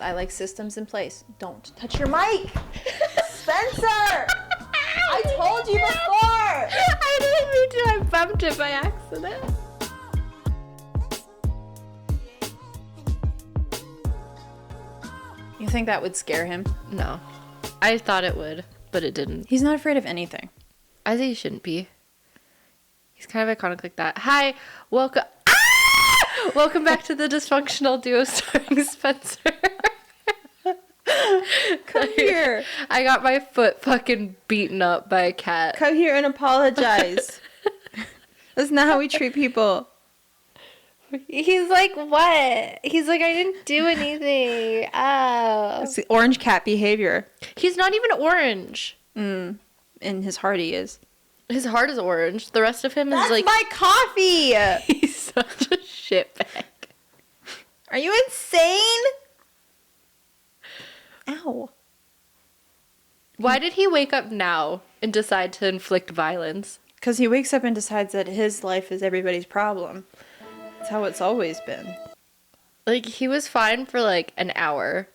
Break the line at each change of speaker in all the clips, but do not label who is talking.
I like systems in place. Don't touch your mic! Spencer! I told you before!
I didn't mean to. I bumped it by accident.
You think that would scare him?
No. I thought it would, but it didn't.
He's not afraid of anything.
I think he shouldn't be. He's kind of iconic like that. Hi, welcome. Welcome back to the Dysfunctional Duo starring Spencer.
Come here.
I got my foot fucking beaten up by a cat.
Come here and apologize. That's not how we treat people.
He's like, what? He's like, I didn't do anything. Oh.
It's the orange cat behavior.
He's not even orange.
In his heart he is.
His heart is orange. The rest of him
That's
is like...
my coffee!
He's such a shitbag.
Are you insane? Ow.
Why did he wake up now and decide to inflict violence?
Because he wakes up and decides that his life is everybody's problem. That's how it's always been.
Like, he was fine for like an hour.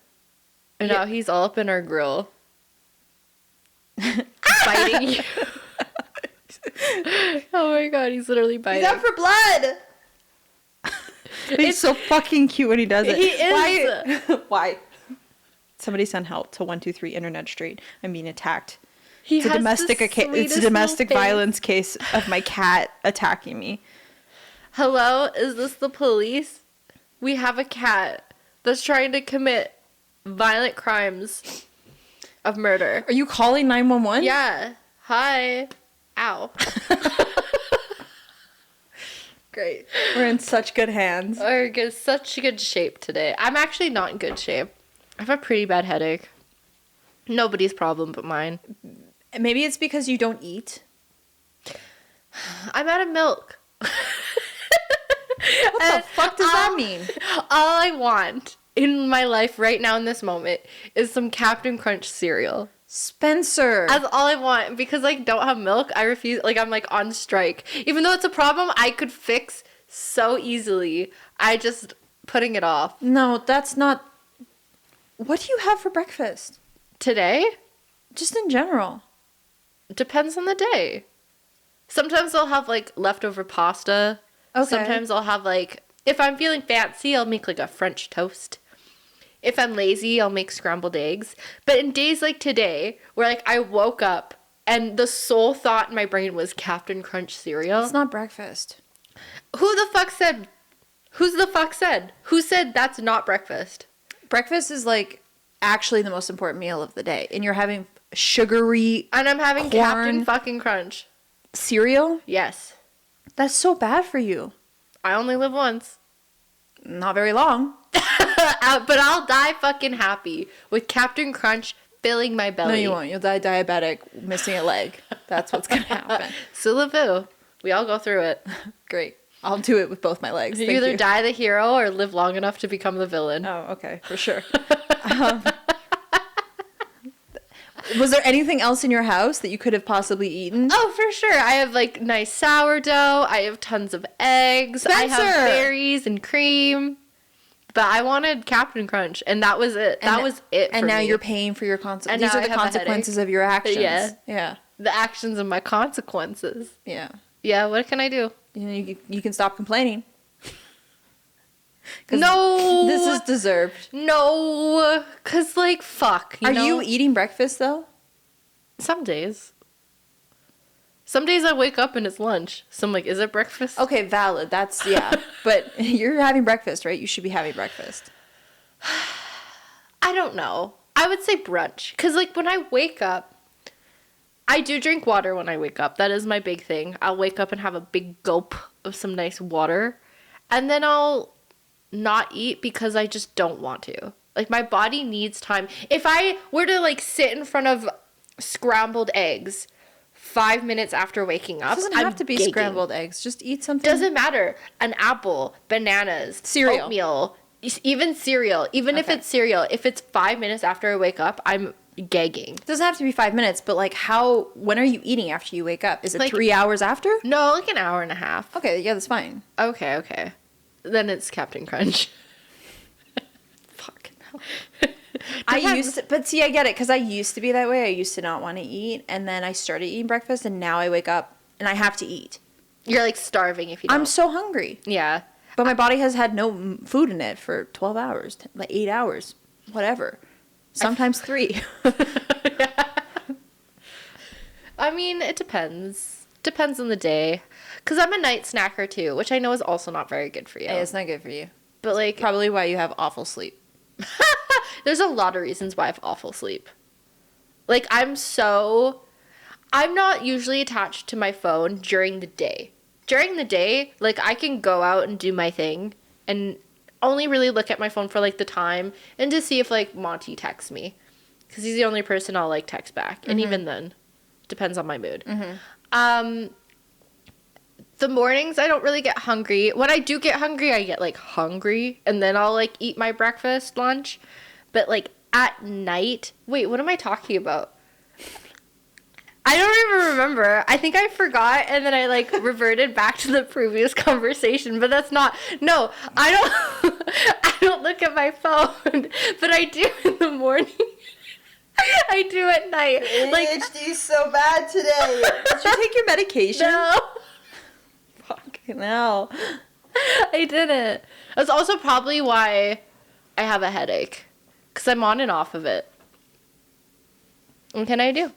And now he's all up in our grill. Biting you. Oh my god, he's literally biting.
He's out for blood! He's so fucking cute when he does it.
He is.
Why? Somebody send help to 123 Internet Street. I'm being attacked.
It's
a domestic violence case of my cat attacking me.
Hello, is this the police? We have a cat that's trying to commit violent crimes of murder.
Are you calling 911?
Yeah. Hi. Ow.
Great. We're in such good hands.
We're in such good shape today. I'm actually not in good shape. I have a pretty bad headache. Nobody's problem but mine.
Maybe it's because you don't eat.
I'm out of milk.
What the fuck does that mean?
All I want in my life right now in this moment is some Captain Crunch cereal.
Spencer.
That's all I want because I don't have milk. I refuse. Like, I'm like on strike. Even though it's a problem I could fix so easily. I just putting it off.
No, that's not. What do you have for breakfast?
Today?
Just in general.
Depends on the day. Sometimes I'll have like leftover pasta.
Okay.
Sometimes I'll have like, if I'm feeling fancy, I'll make like a French toast. If I'm lazy, I'll make scrambled eggs. But in days like today, where like I woke up and the sole thought in my brain was Captain Crunch cereal.
It's not breakfast.
Who the fuck said? Who's the fuck said? Who said that's not breakfast?
Breakfast is like actually the most important meal of the day. And you're having sugary
And I'm having
corn
Captain fucking Crunch.
cereal?
Yes.
That's so bad for you.
I only live once.
Not very long.
But I'll die fucking happy with Captain Crunch filling my belly.
No, you won't. You'll die diabetic, missing a leg. That's what's going to happen.
Silavu. We all go through it.
Great. I'll do it with both my legs.
You
Thank
either
you.
die the hero or live long enough to become the villain.
Oh, okay. For sure. Was there anything else in your house that you could have possibly eaten?
Oh, for sure. I have like nice sourdough. I have tons of eggs. I have
Spencer!
berries and cream. But I wanted Captain Crunch, and that was it. That was it for
And now
me.
you're paying for your consequences.
And
These
now
are the
I have a
consequences of your actions.
Yeah.
Yeah.
The actions of my consequences.
Yeah.
Yeah, what can I do?
You can stop complaining. 'Cause
No.
This is deserved.
No. Because, like, fuck.
Are you eating breakfast, though?
Some days. Some days I wake up and it's lunch. So I'm like, is it breakfast?
Okay, valid. That's, yeah. But you're having breakfast, right? You should be having breakfast.
I don't know. I would say brunch. Because, like, when I wake up, I do drink water when I wake up. That is my big thing. I'll wake up and have a big gulp of some nice water. And then I'll not eat because I just don't want to. Like, my body needs time. If I were to, like, sit in front of scrambled eggs 5 minutes after waking up,
It doesn't have to be
gagging.
scrambled eggs. Just eat something.
Doesn't matter. An apple, bananas,
Cereal.
oatmeal, even cereal. Even if
Okay.
it's cereal, if it's 5 minutes after I wake up, I'm gagging.
It doesn't have to be 5 minutes, but like when are you eating after you wake up? Is it
Like-
3 hours after?
No, like an hour and a half.
Okay, yeah, that's fine.
Okay. Then it's Captain Crunch.
Fucking I used to, but see, I get it, because I used to be that way. I used to not want to eat, and then I started eating breakfast, and now I wake up and I have to eat.
You're like starving if you don't.
I'm so hungry.
Yeah.
But my body has had no food in it for 12 hours, like 8 hours, whatever. Sometimes 3.
I mean, it depends. Depends on the day. Because I'm a night snacker too, which I know is also not very good for you.
Hey, it's not good for you.
But like,
Probably why you have awful sleep.
there's a lot of reasons why I have awful sleep. Like, I'm not usually attached to my phone during the day. During the day, like, I can go out and do my thing and only really look at my phone for, like, the time and to see if, like, Monty texts me. Because he's the only person I'll, like, text back. And even then, depends on my mood. The mornings, I don't really get hungry. When I do get hungry, I get, like, hungry. And then I'll, like, eat my breakfast, lunch. But, like, at night... Wait, what am I talking about? I don't even remember. I think I forgot, and then I, like, reverted back to the previous conversation. But that's not... No, I don't... I don't look at my phone. But I do in the morning. I do at night.
ADHD is so bad today. Did you take your medication?
No.
Fucking hell.
I didn't. That's also probably why I have a headache. Because I'm on and off of it. What can I do?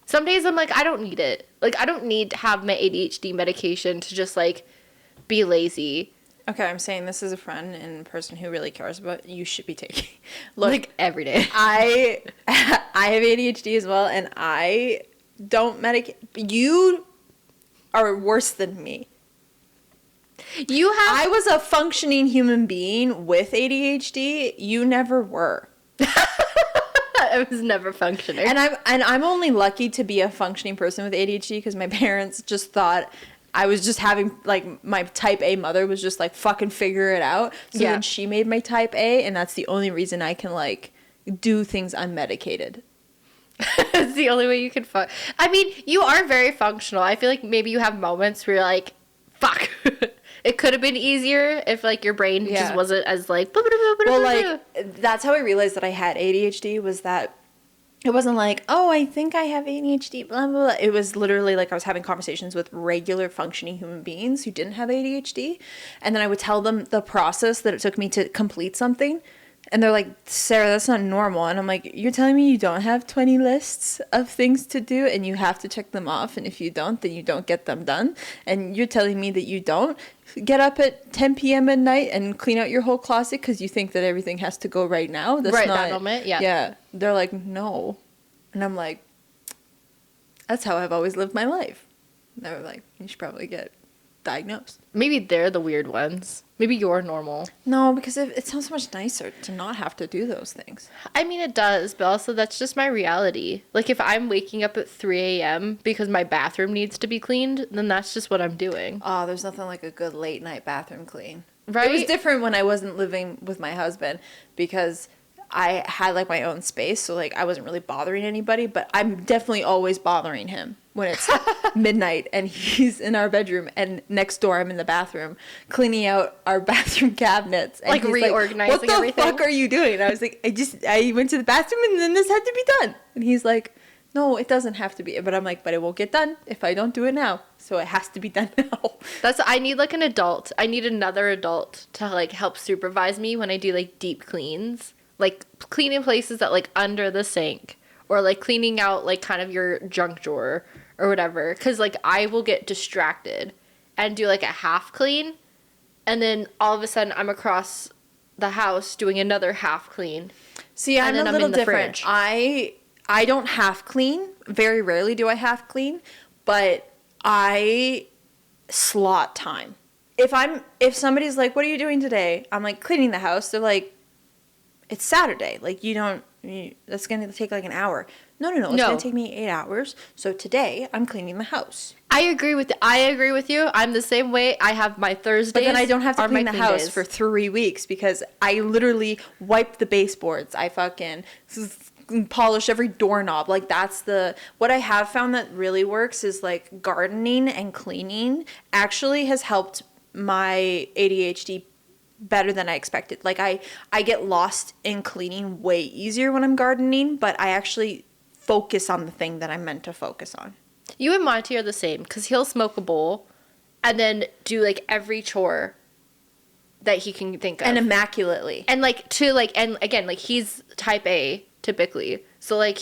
Some days I'm like, I don't need it. Like, I don't need to have my ADHD medication to just, like, be lazy.
Okay, I'm saying this as a friend and a person who really cares about you should be taking. Look,
Like, every day.
I have ADHD as well, and I don't medicate. You are worse than me. I was a functioning human being with ADHD. You never were.
I was never functioning.
And I'm only lucky to be a functioning person with ADHD because my parents just thought I was just having, like, my type A mother was just like, fucking figure it out. So then she made my type A, and that's the only reason I can, like, do things unmedicated.
It's the only way you can I mean, you are very functional. I feel like maybe you have moments where you're like, fuck. It could have been easier if, like, your brain just wasn't as, like...
Well, like, that's how I realized that I had ADHD, was that it wasn't like, oh, I think I have ADHD, blah, blah, blah. It was literally like I was having conversations with regular functioning human beings who didn't have ADHD. And then I would tell them the process that it took me to complete something. And they're like, Sarah, that's not normal. And I'm like, you're telling me you don't have 20 lists of things to do and you have to check them off. And if you don't, then you don't get them done. And you're telling me that you don't get up at 10 p.m. at night and clean out your whole closet because you think that everything has to go right now. That's
right,
not,
that moment, yeah.
Yeah. They're like, no. And I'm like, that's how I've always lived my life. And they were like, you should probably get diagnosed.
Maybe they're the weird ones. Maybe you're normal.
No, because it sounds so much nicer to not have to do those things.
I mean, it does, but also that's just my reality. Like, if I'm waking up at 3 a.m. because my bathroom needs to be cleaned, then that's just what I'm doing.
Oh, there's nothing like a good late night bathroom clean.
Right?
It was different when I wasn't living with my husband because I had, like, my own space, so, like, I wasn't really bothering anybody, but I'm definitely always bothering him when it's midnight and he's in our bedroom and next door I'm in the bathroom cleaning out our bathroom cabinets. And
like, reorganizing everything.
What the fuck are you doing? And I was like, I went to the bathroom and then this had to be done. And he's like, no, it doesn't have to be. But I'm like, but it won't get done if I don't do it now. So it has to be done now.
I need, like, an adult. I need another adult to, like, help supervise me when I do, like, deep cleans. Like, cleaning places that, like, under the sink. Or, like, cleaning out, like, kind of your junk drawer or whatever. Because, like, I will get distracted and do, like, a half clean. And then all of a sudden I'm across the house doing another half clean.
See, I'm a little different. I don't half clean. Very rarely do I half clean. But I slot time. If somebody's like, what are you doing today? I'm like, cleaning the house. They're like, it's Saturday. Like, that's going to take like an hour. No. It's going to take me 8 hours. So today I'm cleaning the house.
I agree with you. I'm the same way. I have my Thursdays.
But then I don't have to clean the house for 3 weeks because I literally wipe the baseboards. I fucking polish every doorknob. Like, what I have found that really works is, like, gardening and cleaning actually has helped my ADHD better than I expected. Like I get lost in cleaning way easier when I'm gardening, but I actually focus on the thing that I'm meant to focus on.
You and Monty are the same, because he'll smoke a bowl and then do, like, every chore that he can think of.
And immaculately.
And, like, and again, like, he's type A, typically. So, like,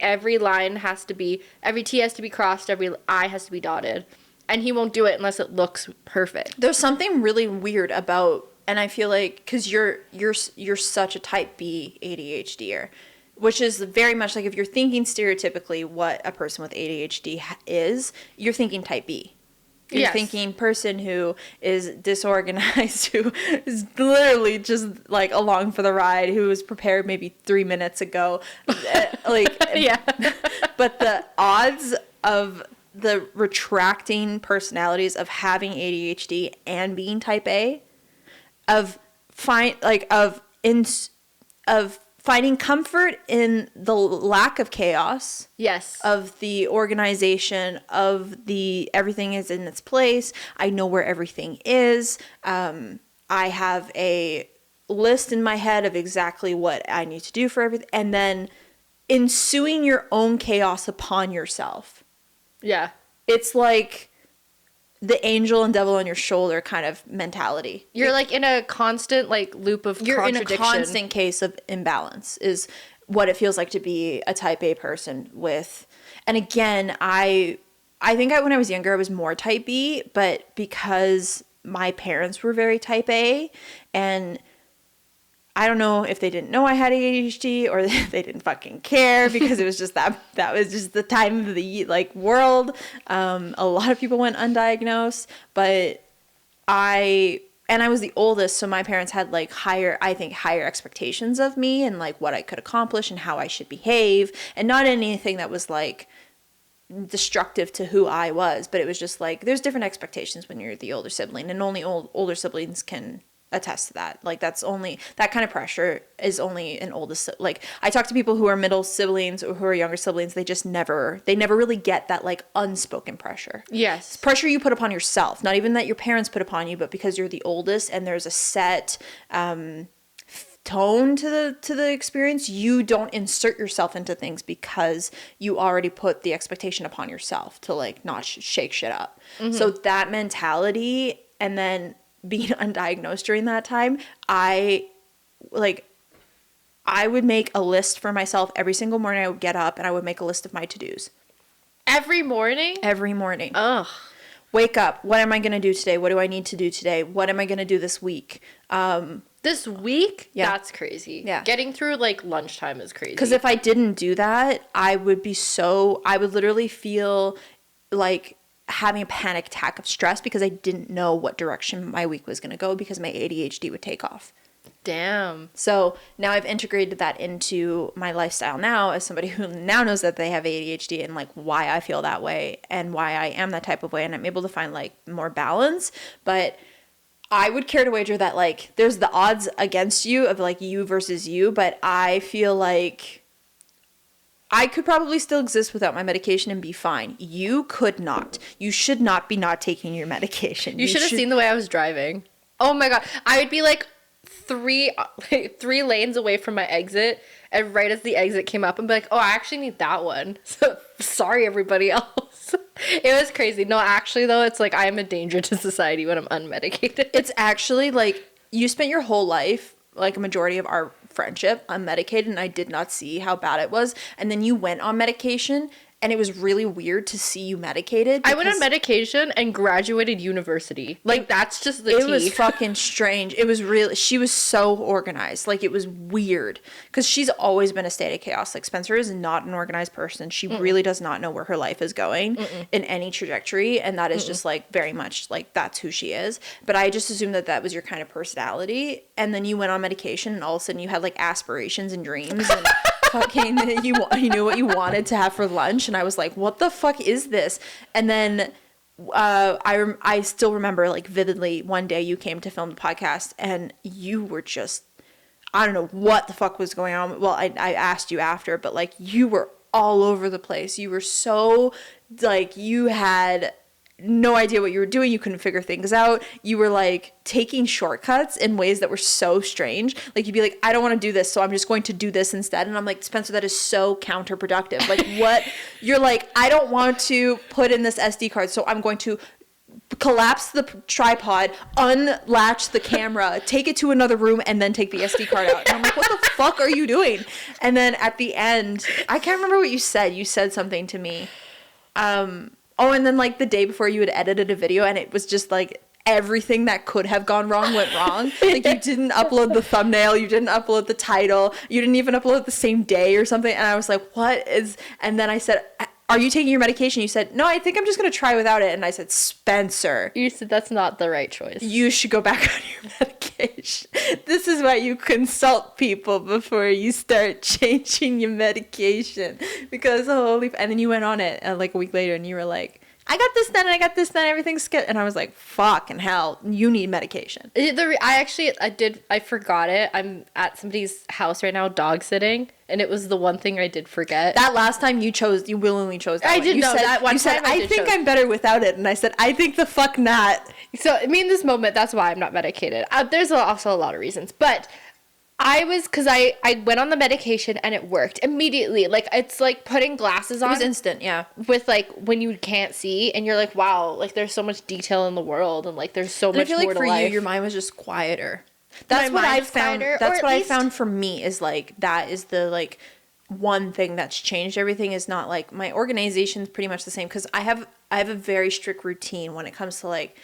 every line has to be, every T has to be crossed, every I has to be dotted. And he won't do it unless it looks perfect.
There's something really weird about, and I feel like, because you're such a type B ADHDer, which is very much like if you're thinking stereotypically what a person with ADHD is, you're thinking type B. You're thinking person who is disorganized, who is literally just like along for the ride, who was prepared maybe 3 minutes ago.
Yeah.
But the odds of the retracting personalities of having ADHD and being type A, of finding comfort in the lack of chaos.
Yes.
Of the organization, of the everything is in its place. I know where everything is. I have a list in my head of exactly what I need to do for everything. And then ensuing your own chaos upon yourself.
Yeah.
It's like the angel and devil on your shoulder kind of mentality.
You're like in a constant like loop of
You're in a
contradiction.
constant case of imbalance is what it feels like to be a type A person with. And again, I think when I was younger I was more type B, but because my parents were very type A, and I don't know if they didn't know I had ADHD or they didn't fucking care, because it was just that was just the time of the world. A lot of people went undiagnosed, but I was the oldest, so my parents had like higher expectations of me and like what I could accomplish and how I should behave, and not anything that was like destructive to who I was, but it was just like there's different expectations when you're the older sibling, and only older siblings can attest to that. Like that's only that kind of pressure is only an oldest. Like I talk to people who are middle siblings or who are younger siblings, they never really get that like unspoken pressure.
Yes.
It's pressure you put upon yourself, not even that your parents put upon you, but because you're the oldest and there's a set tone to the experience, you don't insert yourself into things because you already put the expectation upon yourself to like not shake shit up. Mm-hmm. So that mentality, and then being undiagnosed during that time, I would make a list for myself every single morning. I would get up and I would make a list of my to-dos.
Every morning?
Every morning.
Ugh.
Wake up. What am I going to do today? What do I need to do today? What am I going to do this week?
This week?
Yeah.
That's crazy.
Yeah.
Getting through like lunchtime is crazy.
Because if I didn't do that, I would literally feel like having a panic attack of stress because I didn't know what direction my week was going to go because my ADHD would take off.
Damn.
So now I've integrated that into my lifestyle now as somebody who now knows that they have ADHD and like why I feel that way and why I am that type of way, and I'm able to find like more balance. But I would care to wager that like there's the odds against you of like you versus you, but I feel like I could probably still exist without my medication and be fine. You could not. You should not be not taking your medication.
You should have seen the way I was driving. Oh my God. I would be like three lanes away from my exit, and right as the exit came up, I'd be like, oh, I actually need that one. So sorry, everybody else. It was crazy. No, actually, though, it's like I am a danger to society when I'm unmedicated.
It's actually like you spent your whole life, like a majority of our friendship, unmedicated, and I did not see how bad it was. And then you went on medication, and it was really weird to see you medicated.
I went on medication and graduated university. Like, that's just the tea.
It was fucking strange. It was really, she was so organized. Like, it was weird. Because she's always been a state of chaos. Like, Spencer is not an organized person. She really does not know where her life is going in any trajectory. And that is just, like, very much, like, that's who she is. But I just assumed that that was your kind of personality. And then you went on medication, and all of a sudden you had, like, aspirations and dreams and fucking you knew what you wanted to have for lunch, and I was like, what the fuck is this? And then I still remember like vividly one day you came to film the podcast and you were just, I don't know what the fuck was going on. Well, I asked you after, but like you were all over the place. You were so like, you had no idea what you were doing. You couldn't figure things out. You were like taking shortcuts in ways that were so strange. Like you'd be like, I don't want to do this, so I'm just going to do this instead. And I'm like, Spencer, that is so counterproductive. Like what? You're like, I don't want to put in this SD card, so I'm going to collapse the tripod, unlatch the camera, take it to another room, and then take the SD card out. And I'm like, what the fuck are you doing? And then at the end, I can't remember what you said. You said something to me. Oh, and then like the day before you had edited a video and it was just like everything that could have gone wrong went wrong. Like you didn't upload the thumbnail, you didn't upload the title, you didn't even upload the same day or something. And I was like, what is, and then I said, are you taking your medication? You said, no, I think I'm just going to try without it. And I said, Spencer.
You said that's not the right choice.
You should go back on your medication. This is why you consult people before you start changing your medication. Because holy, and then you went on it like a week later and you were like, I got this done and I got this done, everything's good. And I was like, fucking hell, you need medication.
I forgot it. I'm at somebody's house right now, dog sitting, and it was the one thing I did forget.
That last time you willingly chose that
I
one.
did
You
know
said,
that one
you said,
time
I think I'm better without it. And I said, I think the fuck not.
So, I mean, in this moment, that's why I'm not medicated. There's also a lot of reasons, but because I went on the medication and it worked immediately. Like, it's like putting glasses on.
It was instant, yeah.
With, like, when you can't see and you're like, wow, like, there's so much detail in the world and, like, there's so much more to life.
I feel like for you, your mind was just quieter. That's what I found. That's what I found for me is, like, that is the, like, one thing that's changed everything is not, like, my organization's pretty much the same because I have a very strict routine when it comes to, like,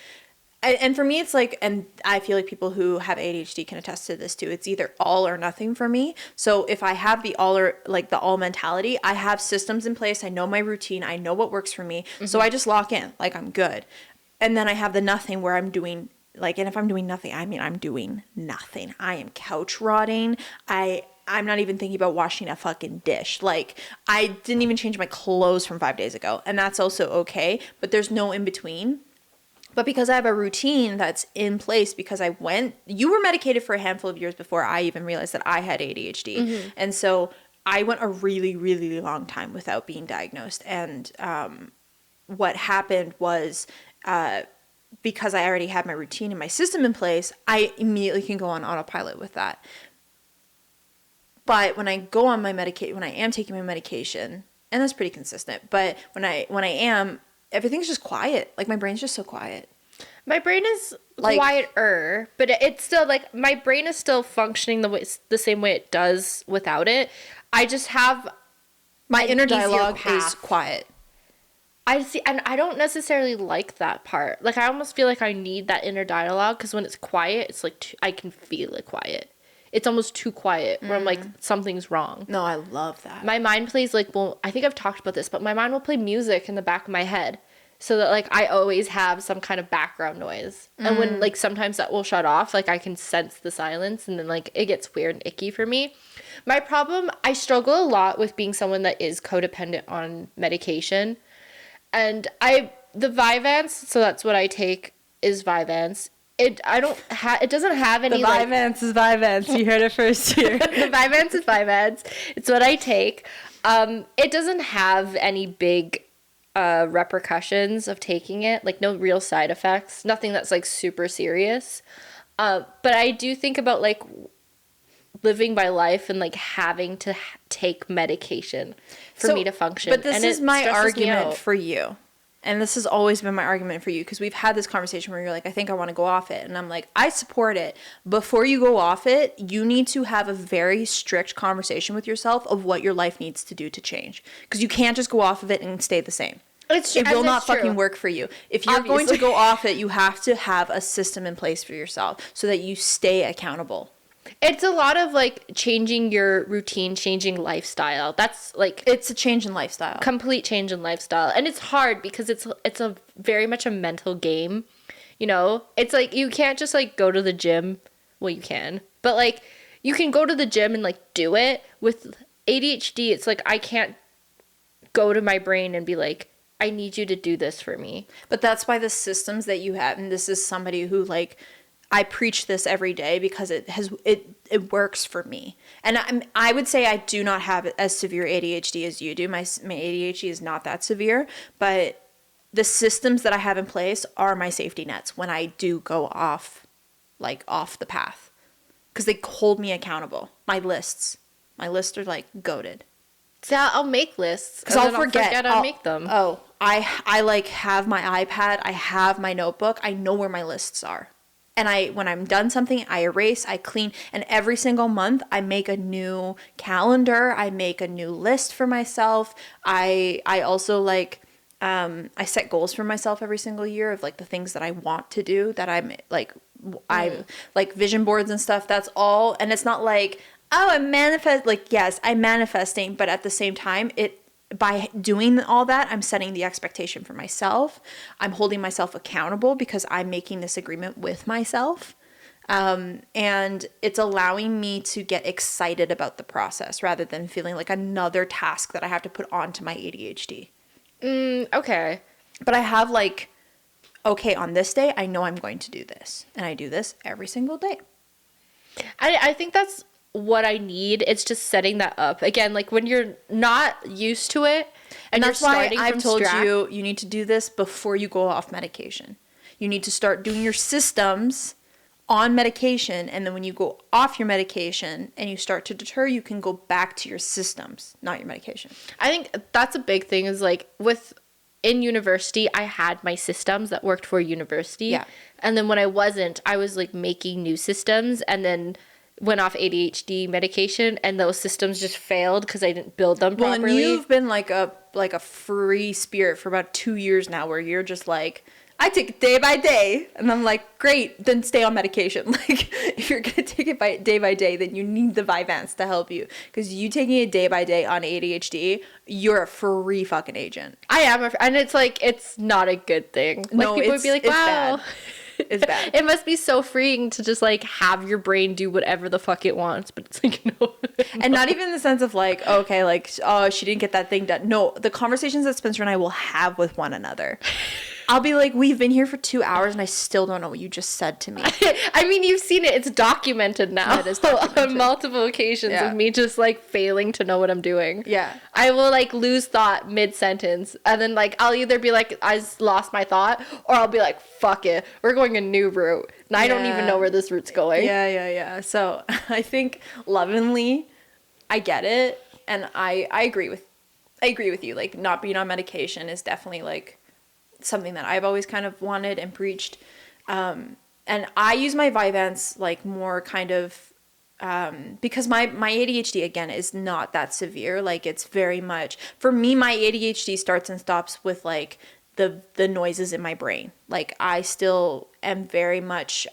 and for me, it's like, and I feel like people who have ADHD can attest to this too. It's either all or nothing for me. So if I have the all or like the all mentality, I have systems in place. I know my routine. I know what works for me. Mm-hmm. So I just lock in, like I'm good. And then I have the nothing where I'm doing like, and if I'm doing nothing, I mean, I'm doing nothing. I am couch rotting. I'm not even thinking about washing a fucking dish. Like I didn't even change my clothes from 5 days ago. And that's also okay. But there's no in between. But because I have a routine that's in place because you were medicated for a handful of years before I even realized that I had ADHD. Mm-hmm. And so I went a really, really long time without being diagnosed. And what happened was because I already had my routine and my system in place, I immediately can go on autopilot with that. But when I go on my medication, when I am taking my medication, and that's pretty consistent, but when I am, everything's just quiet. Like my brain's just so quiet.
My brain is like, quieter, but it's still like my brain is still functioning the same way it does without it. I just have
my inner dialogue is quiet.
I see, and I don't necessarily like that part. Like I almost feel like I need that inner dialogue because when it's quiet, it's like I can feel it quiet. It's almost too quiet where I'm like, something's wrong.
No, I love that.
My mind plays like, well, I think I've talked about this, but my mind will play music in the back of my head so that like I always have some kind of background noise. And when like sometimes that will shut off, like I can sense the silence and then like it gets weird and icky for me. My problem, I struggle a lot with being someone that is codependent on medication. And the Vyvanse, so that's what I take, is Vyvanse. It doesn't have any.
The Vyvanse is Vyvanse. You heard it first here.
The Vyvanse is Vyvanse. It's what I take. It doesn't have any big repercussions of taking it, like no real side effects, nothing that's like super serious. But I do think about like living my life and like having to take medication for me to function.
But this is my argument for you. And this has always been my argument for you because we've had this conversation where you're like, I think I want to go off it. And I'm like, I support it. Before you go off it, you need to have a very strict conversation with yourself of what your life needs to do to change. Because you can't just go off of it and stay the same. It will not fucking work for you. If you're going to go off it, you have to have a system in place for yourself so that you stay accountable.
It's a lot of like changing your routine, changing lifestyle. That's like
it's a change in lifestyle.
Complete change in lifestyle. And it's hard because it's a very much a mental game. You know? It's like you can't just like go to the gym. Well, you can. But like you can go to the gym and like do it. With ADHD, it's like I can't go to my brain and be like, I need you to do this for me.
But that's why the systems that you have, and this is somebody who like I preach this every day because it works for me. And I would say I do not have as severe ADHD as you do. My ADHD is not that severe, but the systems that I have in place are my safety nets when I do go off the path, because they hold me accountable. My lists are like goated.
So I'll make lists
Because I'll forget.
I'll make them.
Oh, I like have my iPad. I have my notebook. I know where my lists are. And when I'm done something, I erase, I clean. And every single month, I make a new calendar. I make a new list for myself. I also like, I set goals for myself every single year of like the things that I want to do, that I'm like, I like vision boards and stuff. That's all. And it's not like, oh, yes, I'm manifesting. But at the same time, by doing all that, I'm setting the expectation for myself. I'm holding myself accountable because I'm making this agreement with myself. And it's allowing me to get excited about the process rather than feeling like another task that I have to put onto my ADHD.
Okay.
But I have like, okay, on this day, I know I'm going to do this. And I do this every single day.
I think that's what I need. It's just setting that up. Again, like when you're not used to it and
that's
you're
why
starting
I've
from
told
scratch.
you need to do this before you go off medication. You need to start doing your systems on medication, and then when you go off your medication and you start to deter, you can go back to your systems, not your medication.
I think that's a big thing is like in university, I had my systems that worked for university.
Yeah.
And then when I wasn't, I was like making new systems and then went off ADHD medication, and those systems just failed because I didn't build them properly.
Well, and you've been like a free spirit for about 2 years now, where you're just like, I take it day by day, and I'm like, great, then stay on medication. Like, if you're gonna take it day by day, then you need the Vyvanse to help you, because you taking it day by day on ADHD, you're a free fucking agent.
I am, and it's like, it's not a good thing. Like,
No,
people would be like,
it's
wow.
bad. It's bad.
It must be so freeing to just like have your brain do whatever the fuck it wants, but it's like, no.
And not even in the sense of like, okay, like, oh, she didn't get that thing done. No, the conversations that Spencer and I will have with one another. I'll be like, we've been here for 2 hours and I still don't know what you just said to me.
I mean, you've seen it. It's documented now.
It is documented.
On multiple occasions of me just like failing to know what I'm doing.
Yeah.
I will like lose thought mid-sentence, and then like I'll either be like, I lost my thought, or I'll be like, fuck it, we're going a new route. And I don't even know where this route's going.
Yeah. So I think lovingly, I get it. And I agree with you. Like, not being on medication is definitely like something that I've always kind of wanted and preached. And I use my Vyvanse like more kind of, because my ADHD again is not that severe. Like, it's very much, for me, my ADHD starts and stops with like the noises in my brain. Like, I still am very much,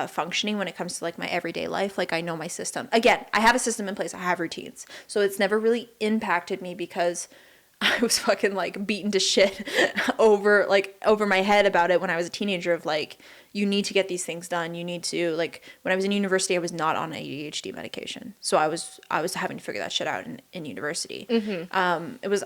functioning when it comes to like my everyday life. Like, I know my system. Again, I have a system in place. I have routines. So it's never really impacted me, because I was fucking like beaten to shit over my head about it when I was a teenager, of like, you need to get these things done. You need to, like, when I was in university, I was not on ADHD medication. So I was having to figure that shit out in university. Mm-hmm. It was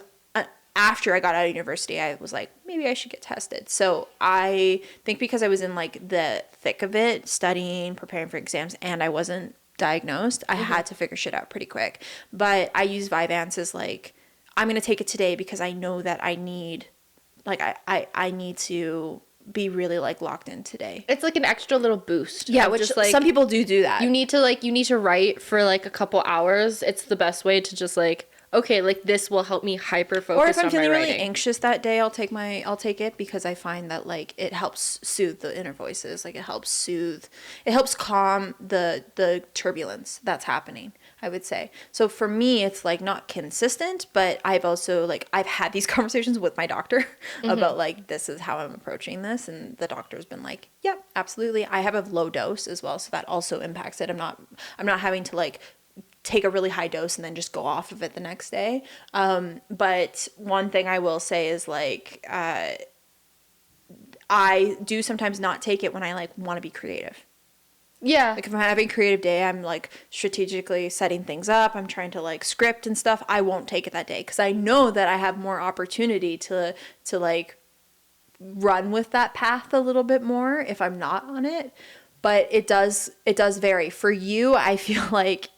after I got out of university, I was like, maybe I should get tested. So I think because I was in like the thick of it, studying, preparing for exams, and I wasn't diagnosed, I had to figure shit out pretty quick. But I use Vyvanse as like, I'm going to take it today because I know that I need, like, I need to be really like locked in today.
It's like an extra little boost.
Yeah, which
just, like,
some people do that.
You need to write for like a couple hours. It's the best way to just like, okay, like this will help me hyper focus on my writing.
Or if I'm feeling really anxious that day, I'll take it, because I find that like it helps soothe the inner voices. Like, it helps calm the turbulence that's happening, I would say. So for me, it's like not consistent, but I've had these conversations with my doctor about like, this is how I'm approaching this. And the doctor's been like, yeah, absolutely. I have a low dose as well. So that also impacts it. I'm not having to like take a really high dose and then just go off of it the next day. But one thing I will say is like, I do sometimes not take it when I like want to be creative.
Yeah.
Like, if I'm having a creative day, I'm like strategically setting things up, I'm trying to like script and stuff, I won't take it that day, because I know that I have more opportunity to like run with that path a little bit more if I'm not on it. But it does vary. For you, I feel like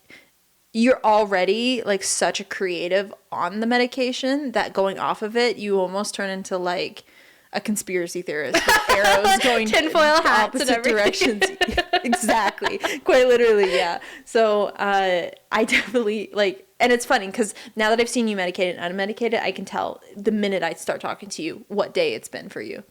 you're already like such a creative on the medication that going off of it, you almost turn into like a conspiracy theorist with arrows going
tinfoil hats and
opposite
everything.
directions. Exactly. Quite literally, yeah. So I definitely like, and it's funny because now that I've seen you medicated and unmedicated, I can tell the minute I start talking to you what day it's been for you.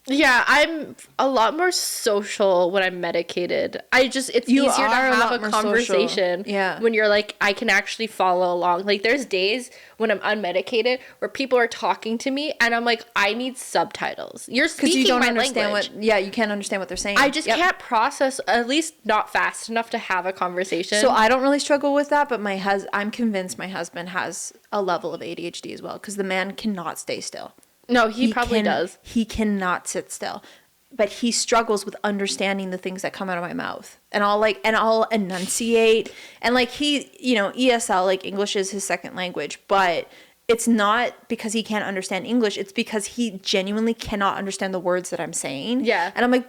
Yeah, I'm a lot more social when I'm medicated. It's
You
easier to
are a
have
lot
a
more
conversation
social. Yeah.
when you're like, I can actually follow along. Like, there's days when I'm unmedicated where people are talking to me and I'm like, I need subtitles. You're speaking
You don't
my
understand
language.
you can't understand what they're saying.
I just can't process, at least not fast enough to have a conversation.
So I don't really struggle with that, but I'm convinced my husband has a level of ADHD as well because the man cannot stay still.
No, he probably does.
He cannot sit still, but he struggles with understanding the things that come out of my mouth. And I'll enunciate, and like ESL, like English is his second language, but it's not because he can't understand English. It's because he genuinely cannot understand the words that I'm saying.
Yeah.
And I'm like,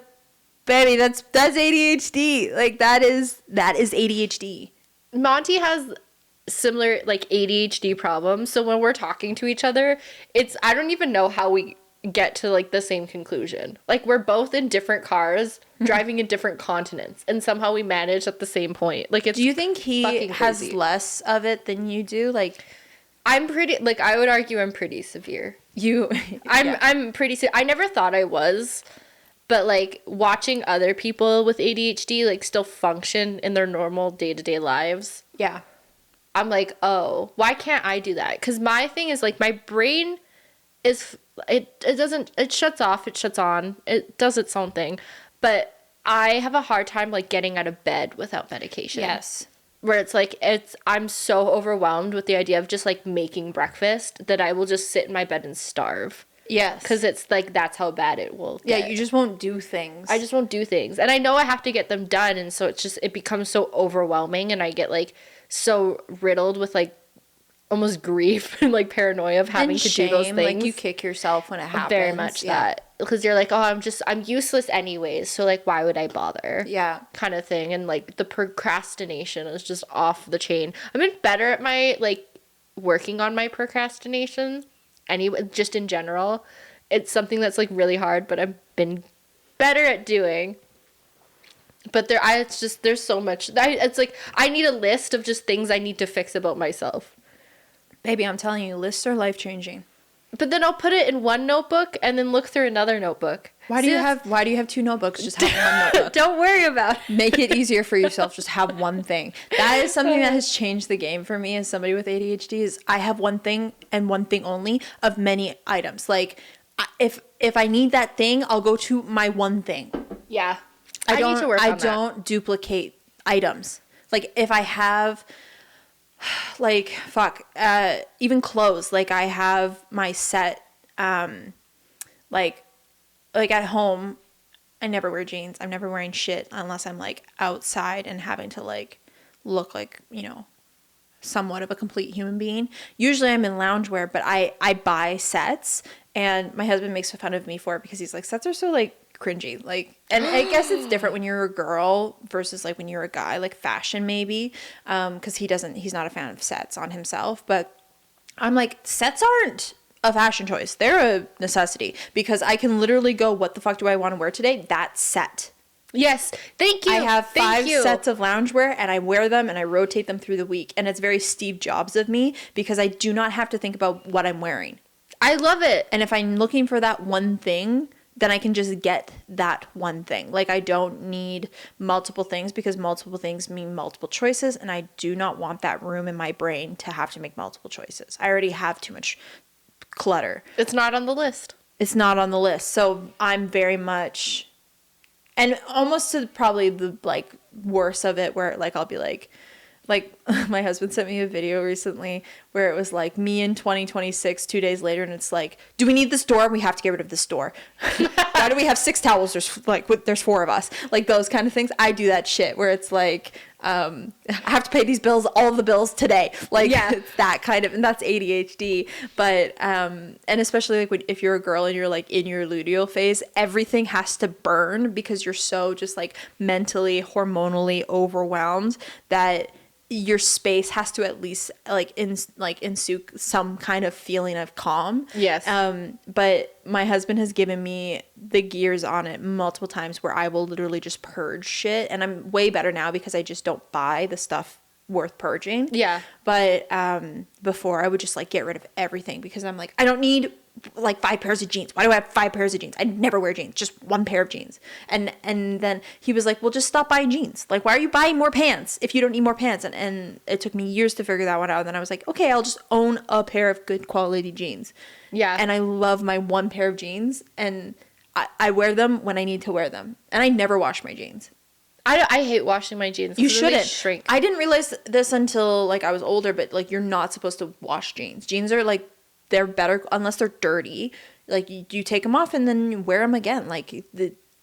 baby, that's ADHD. Like that is ADHD.
Monty has similar like ADHD problems. So when we're talking to each other, I don't even know how we get to like the same conclusion. Like we're both in different cars driving in different continents and somehow we manage at the same point. Like it's
Do you think he
fucking
has
crazy.
less of it than you do? Like
I'm pretty like I would argue I'm pretty severe.
you
I'm pretty I never thought I was, but like watching other people with ADHD like still function in their normal day-to-day lives.
Yeah.
I'm like, oh, why can't I do that? Because my thing is like my brain is it shuts off, it shuts on, it does its own thing, but I have a hard time like getting out of bed without medication.
Yes.
Where it's like I'm so overwhelmed with the idea of just like making breakfast that I will just sit in my bed and starve.
Yes.
Because it's like that's how bad it will get.
Yeah, you just won't do things.
I just won't do things. And I know I have to get them done, and so it becomes so overwhelming and I get like so riddled with like almost grief and like paranoia of having to do those things.
Like you kick yourself when it happens.
Very much that. Because you're like, oh, I'm useless anyways, so like why would I bother?
Yeah.
Kind of thing. And like the procrastination is just off the chain. I've been better at my like working on my procrastination anyway, just in general. It's something that's like really hard, but I've been better at doing. But there's so much. It's like I need a list of just things I need to fix about myself.
Baby, I'm telling you, lists are life-changing.
But then I'll put it in one notebook and then look through another notebook.
Why do you have two notebooks? Just have one notebook.
Don't worry about it.
Make it easier for yourself. Just have one thing. That is something that has changed the game for me as somebody with ADHD is I have one thing and one thing only of many items. Like if I need that thing, I'll go to my one thing.
Yeah. I need to work on that.
I don't duplicate items. Like if I have like even clothes, like I have my set like at home I never wear jeans. I'm never wearing shit unless I'm like outside and having to like look like, somewhat of a complete human being. Usually I'm in loungewear, but I buy sets, and my husband makes fun of me for it because he's like, sets are so like cringy. Like, and I guess it's different when you're a girl versus like when you're a guy, like fashion maybe, because he's not a fan of sets on himself. But I'm like, sets aren't a fashion choice. They're a necessity because I can literally go, what the fuck do I want to wear today? That's set.
Yes. Thank you.
I have 5 sets of loungewear and I wear them and I rotate them through the week. And it's very Steve Jobs of me because I do not have to think about what I'm wearing.
I love it.
And if I'm looking for that one thing, then I can just get that one thing. Like I don't need multiple things because multiple things mean multiple choices. And I do not want that room in my brain to have to make multiple choices. I already have too much clutter.
It's not on the list.
It's not on the list. So I'm very much, and almost to probably the like worst of it where like I'll be like my husband sent me a video recently where it was like me in 2026 2 days later, and it's like, do we need this door? We have to get rid of this door. Why do we have 6 towels? There's 4 of us. Like those kind of things. I do that shit where it's like I have to pay these bills, all of the bills today. Like it's that kind of, and that's ADHD. But and especially like if you're a girl and you're like in your luteal phase, everything has to burn because you're so just like mentally, hormonally overwhelmed that your space has to at least ensue some kind of feeling of calm.
Yes.
But my husband has given me the gears on it multiple times where I will literally just purge shit, and I'm way better now because I just don't buy the stuff worth purging.
Yeah.
But before I would just like get rid of everything because I'm like, I don't need like 5 pairs of jeans. Why do I have 5 pairs of jeans? I never wear jeans, just 1 pair of jeans. And then he was like, well, just stop buying jeans. Like, why are you buying more pants if you don't need more pants? And it took me years to figure that one out. And then I was like, okay, I'll just own a pair of good quality jeans.
Yeah.
And I love my 1 pair of jeans, and I wear them when I need to wear them. And I never wash my jeans.
I hate washing my jeans.
You
'cause then they
shouldn't.
shrink.
I didn't realize this until like I was older, but like you're not supposed to wash jeans. Jeans are like, they're better unless they're dirty. Like you take them off and then you wear them again. Like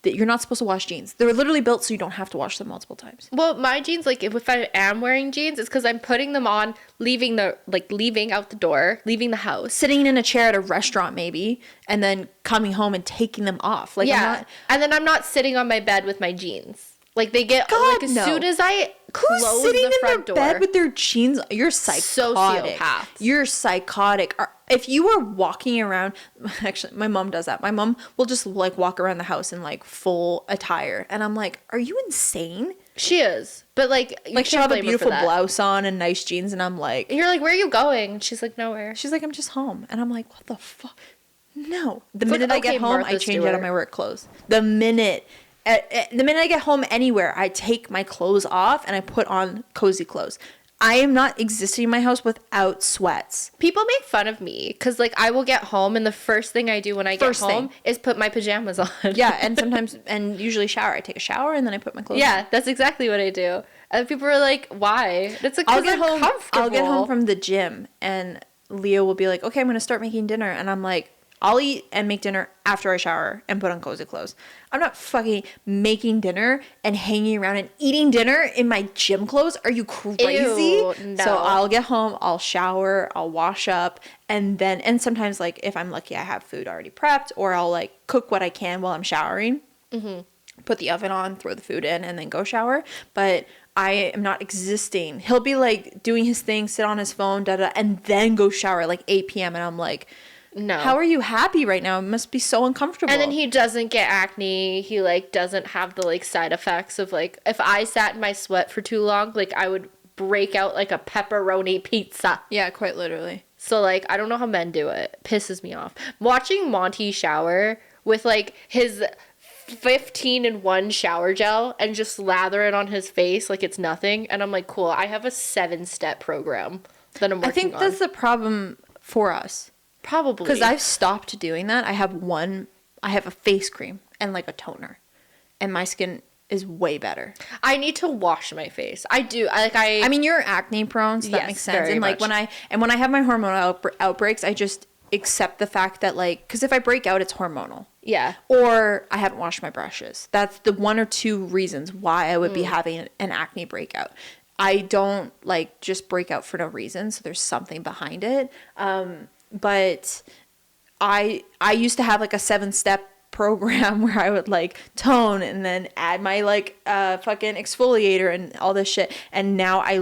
you're not supposed to wash jeans. They're literally built so you don't have to wash them multiple times.
Well, my jeans, like if I am wearing jeans, it's because I'm putting them on, leaving out the door, leaving the house.
Sitting in a chair at a restaurant maybe, and then coming home and taking them off. Like
Yeah. And then I'm not sitting on my bed with my jeans. Like they get
God,
as
no.
soon as I
Who's
close
sitting
the
in
front
their
door.
bed with their jeans? You're psychotic.
Sociopaths.
You're psychotic. If you were walking around, actually, my mom does that. My mom will just like walk around the house in like full attire, and I'm like, are you insane?
She is, but like
She'll have a beautiful blouse on and nice jeans, and I'm like,
And you're like, where are you going? And she's like, nowhere.
she's like, I'm just home, and I'm like, what the fuck? No. The
It's
minute
like,
I get
okay,
home,
Martha
I change out of
Stewart.
my work clothes. The minute I get home anywhere, I take my clothes off and I put on cozy clothes. I am not existing in my house without sweats.
People make fun of me because like I will get home and the first thing I do when I get home is put my pajamas on.
Yeah, and sometimes and usually shower. I take a shower and then I put my clothes on.
Yeah, that's exactly what I do. And people are like, why? It's like,
I'll
because
get
I'm
home.
comfortable.
I'll get home from the gym and Leo will be like, "Okay, I'm gonna start making dinner," and I'm like, "I'll eat and make dinner after I shower and put on cozy clothes." I'm not fucking making dinner and hanging around and eating dinner in my gym clothes. Are you crazy?
Ew, no.
So I'll get home, I'll shower, I'll wash up, and sometimes like if I'm lucky, I have food already prepped, or I'll like cook what I can while I'm showering. Mm-hmm. Put the oven on, throw the food in, and then go shower. But I am not existing. He'll be like doing his thing, sit on his phone, and then go shower at like 8 p.m. And I'm like,
no.
How are you happy right now? It must be so uncomfortable.
And then he doesn't get acne. He like doesn't have the like side effects of like if I sat in my sweat for too long, like I would break out like a pepperoni pizza.
Yeah, quite literally.
So like I don't know how men do it. It pisses me off. Watching Monty shower with like his 15-in-1 shower gel and just lather it on his face like it's nothing, and I'm like, cool, I have a 7-step program that I'm working on.
I think that's the problem for us.
Probably.
Because I've stopped doing that. I have a face cream and like a toner. And my skin is way better.
I need to wash my face. I do. I
mean, you're acne prone, so that
Yes,
makes sense.
very
And like
much.
when I have my hormonal outbreaks, I just accept the fact that like, because if I break out, it's hormonal.
Yeah.
Or I haven't washed my brushes. That's the 1 or 2 reasons why I would be having an acne breakout. I don't like just break out for no reason, so there's something behind it. But I used to have like a 7-step program where I would like tone and then add my like fucking exfoliator and all this shit. And now I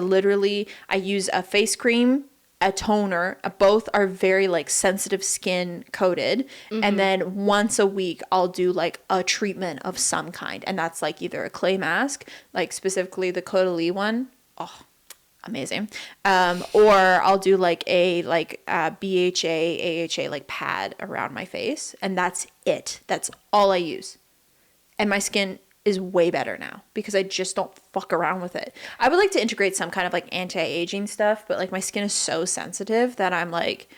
use a face cream, a toner. Both are very like sensitive skin coated. Mm-hmm. And then once a week I'll do like a treatment of some kind. And that's like either a clay mask, like specifically the Caudalie one. Oh, amazing. Or I'll do like a BHA, AHA like pad around my face, and that's it. That's all I use. And my skin is way better now because I just don't fuck around with it. I would like to integrate some kind of like anti-aging stuff, but like my skin is so sensitive that I'm like,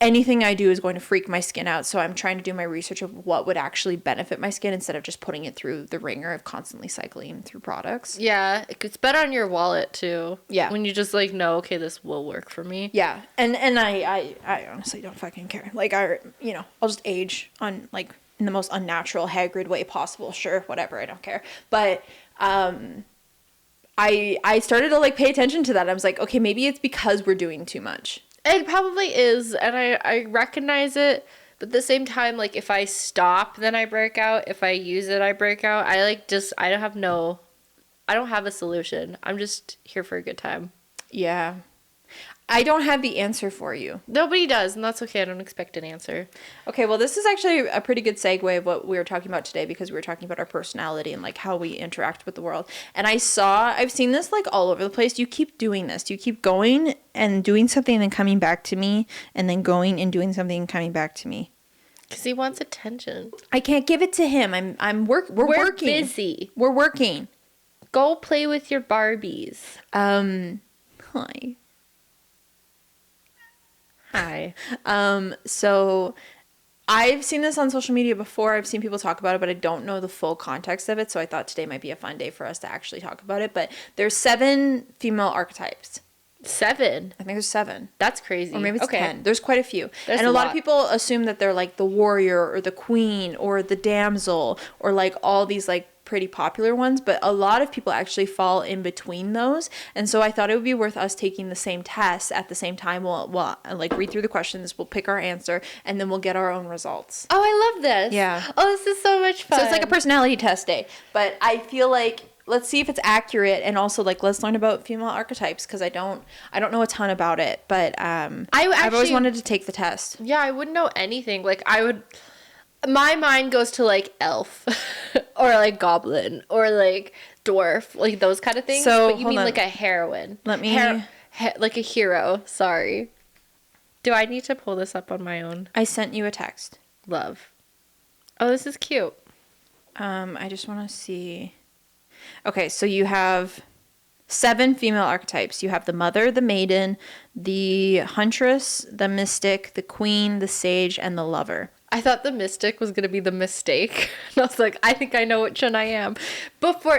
anything I do is going to freak my skin out. So I'm trying to do my research of what would actually benefit my skin instead of just putting it through the ringer of constantly cycling through products.
Yeah, it's better on your wallet too.
Yeah.
When you just like know, okay, this will work for me.
Yeah. And I honestly don't fucking care. Like I'll just age on like in the most unnatural Hagrid way possible. Sure, whatever, I don't care. But I started to like pay attention to that. I was like, okay, maybe it's because we're doing too much.
It probably is, and I recognize it, but at the same time, like, if I stop, then I break out. If I use it, I break out. I don't have no I don't have a solution. I'm just here for a good time.
Yeah. I don't have the answer for you.
Nobody does, and that's okay. I don't expect an answer.
Okay, well, this is actually a pretty good segue of what we were talking about today, because we were talking about our personality and like how we interact with the world. And I've seen this like all over the place. You keep doing this. You keep going and doing something and then coming back to me, and then going and doing something and coming back to me.
Because he wants attention.
I can't give it to him. We're working.
Busy.
We're working.
Go play with your Barbies.
Hi.
Hi.
So I've seen this on social media before. I've seen people talk about it, but I don't know the full context of it. So I thought today might be a fun day for us to actually talk about it. But there's 7 female archetypes.
7?
I think there's 7.
That's crazy.
Or maybe it's 10. There's quite a few.
There's
and a lot
lot
of people assume that they're like the warrior or the queen or the damsel or like all these like pretty popular ones, but a lot of people actually fall in between those. And so I thought it would be worth us taking the same test at the same time. We'll like read through the questions, we'll pick our answer, and then we'll get our own results.
Oh, I love this.
Yeah.
Oh, this is so much fun.
So it's like a personality test day, but I feel like let's see if it's accurate, and also like let's learn about female archetypes, because I don't know a ton about it, but I've always wanted to take the test.
Yeah, I wouldn't know anything. Like my mind goes to like elf or like goblin or like dwarf, like those kind of things.
So
but you mean like a heroine?
Let me
like a hero. Sorry. Do I need to pull this up on my own?
I sent you a text.
Love. Oh, this is cute.
I just want to see. Okay, so you have 7 female archetypes. You have the mother, the maiden, the huntress, the mystic, the queen, the sage, and the lover.
I thought the mystic was going to be the mistake. And I was like, I think I know which one I am.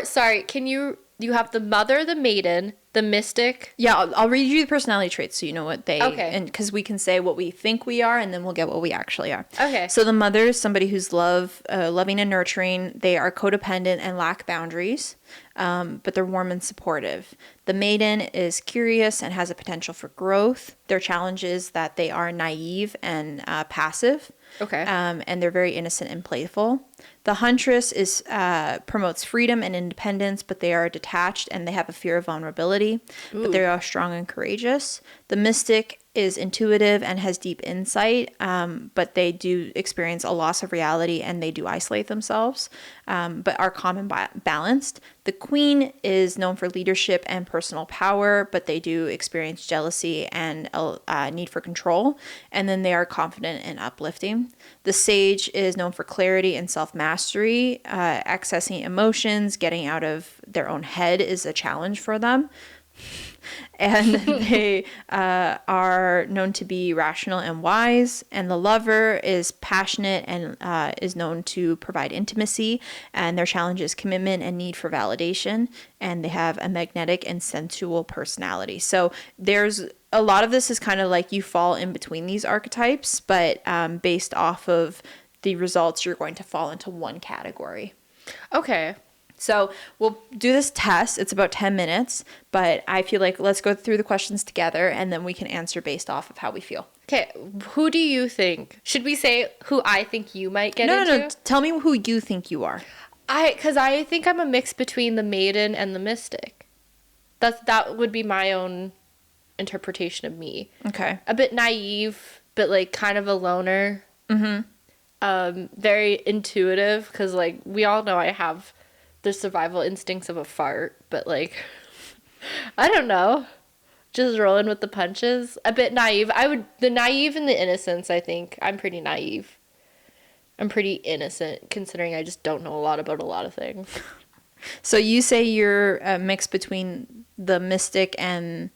Sorry, you have the mother, the maiden, the mystic.
Yeah, I'll read you the personality traits so you know what they...
Okay.
And because we can say what we think we are, and then we'll get what we actually are.
Okay.
So the mother is somebody who's loving and nurturing. They are codependent and lack boundaries, but they're warm and supportive. The maiden is curious and has a potential for growth. Their challenge is that they are naive and passive.
Okay.
And they're very innocent and playful. The huntress promotes freedom and independence, but they are detached and they have a fear of vulnerability. Ooh. But they are strong and courageous. The mystic is intuitive and has deep insight, but they do experience a loss of reality and they do isolate themselves, but are calm and balanced. The queen is known for leadership and personal power, but they do experience jealousy and a need for control. And then they are confident and uplifting. The sage is known for clarity and self-mastery. Accessing emotions, getting out of their own head is a challenge for them. And they are known to be rational and wise. And the lover is passionate and is known to provide intimacy. And their challenge is commitment and need for validation. And they have a magnetic and sensual personality. So there's a lot of this is kind of like you fall in between these archetypes, but based off of the results, you're going to fall into one category.
Okay.
So we'll do this test. It's about 10 minutes, but I feel like let's go through the questions together and then we can answer based off of how we feel.
Okay, who do you think? Should we say who I think you might get into?
No. Tell me who you think you are.
Because I think I'm a mix between the maiden and the mystic. That would be my own interpretation of me.
Okay.
A bit naive, but like kind of a loner. Mm-hmm. Very intuitive, because like we all know I have the survival instincts of a fart, but like, I don't know. Just rolling with the punches. A bit naive. The naive and the innocence, I think. I'm pretty naive. I'm pretty innocent, considering I just don't know a lot about a lot of things.
So you say you're a mix between the mystic and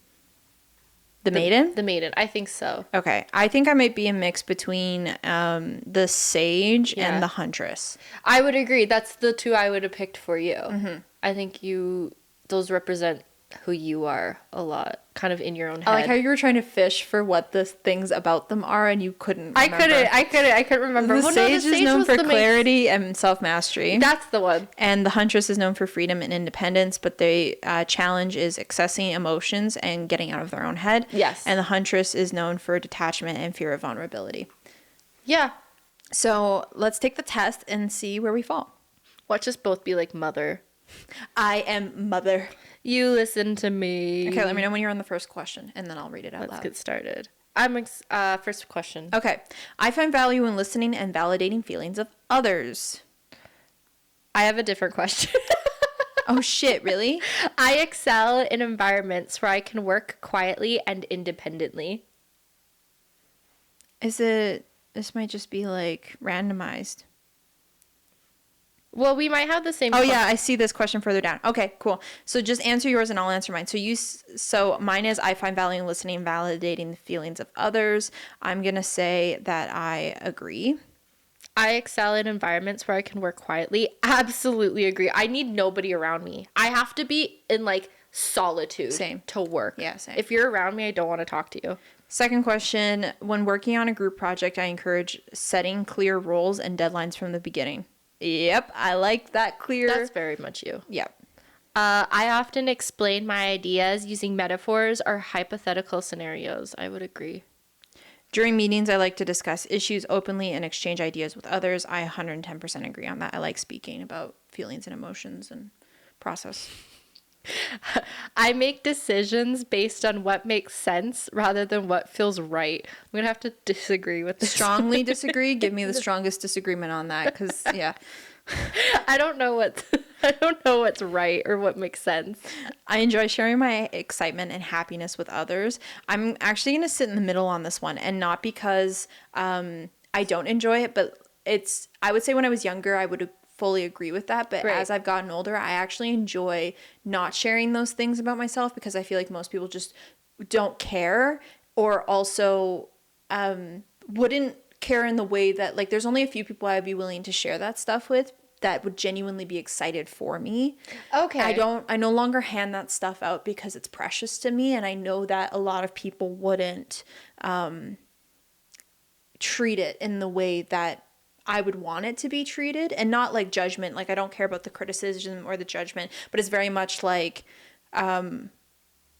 the maiden?
The maiden. I think so.
Okay. I think I might be a mix between the sage and the huntress.
I would agree. That's the two I would have picked for you.
Mm-hmm.
I think those represent who you are a lot, kind of in your own head.
I like how you were trying to fish for what the things about them are and you couldn't remember.
I couldn't remember.
The sage is known for clarity and self-mastery.
That's the one.
And the huntress is known for freedom and independence, but the challenge is accessing emotions and getting out of their own head.
Yes.
And the huntress is known for detachment and fear of vulnerability.
Yeah.
So let's take the test and see where we fall.
Watch us both be like mother.
I am mother.
You listen to me.
Okay, let me know when you're on the first question, and then I'll read it out
Let's
loud.
get started. First question.
Okay. I find value in listening and validating feelings of others.
I have a different question.
Oh, shit, really?
I excel in environments where I can work quietly and independently.
This might just be like randomized.
Well, we might have the same.
Oh yeah, I see this question further down. Okay, cool. So just answer yours and I'll answer mine. So mine is I find value in listening and validating the feelings of others. I'm going to say that I agree.
I excel in environments where I can work quietly. Absolutely agree. I need nobody around me. I have to be in like solitude to work.
Yeah, same.
If you're around me, I don't want to talk to you.
Second question, when working on a group project, I encourage setting clear roles and deadlines from the beginning. Yep, I like that clear.
That's very much you.
Yep.
I often explain my ideas using metaphors or hypothetical scenarios. I would agree.
During meetings, I like to discuss issues openly and exchange ideas with others. I 110% agree on that. I like speaking about feelings and emotions and process.
I make decisions based on what makes sense rather than what feels right. I'm going to have to disagree with this.
Strongly disagree. Give me the strongest disagreement on that because, yeah.
I don't know what's right or what makes sense.
I enjoy sharing my excitement and happiness with others. I'm actually going to sit in the middle on this one, and not because I don't enjoy it, but I would say when I was younger, I would fully agree with that. But
right.
As I've gotten older, I actually enjoy not sharing those things about myself because I feel like most people just don't care, or also wouldn't care in the way that, like, there's only a few people I'd be willing to share that stuff with that would genuinely be excited for me.
Okay.
I no longer hand that stuff out because it's precious to me, and I know that a lot of people wouldn't treat it in the way that I would want it to be treated, and not like judgment. Like, I don't care about the criticism or the judgment, but it's very much like,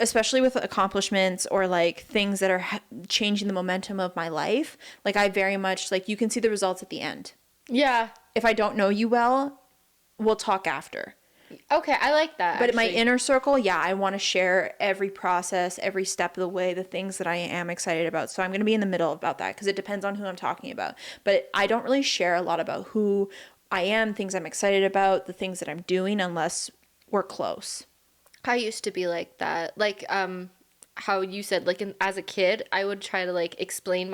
especially with accomplishments or like things that are changing the momentum of my life. Like, I very much like, you can see the results at the end.
Yeah.
If I don't know you well, we'll talk after.
Okay, I like that.
But in my inner circle, yeah, I want to share every process, every step of the way, the things that I am excited about. So I'm going to be in the middle about that because it depends on who I'm talking about. But I don't really share a lot about who I am, things I'm excited about, the things that I'm doing, unless we're close.
I used to be like that. Like, how you said, like, as a kid, I would try to, like, explain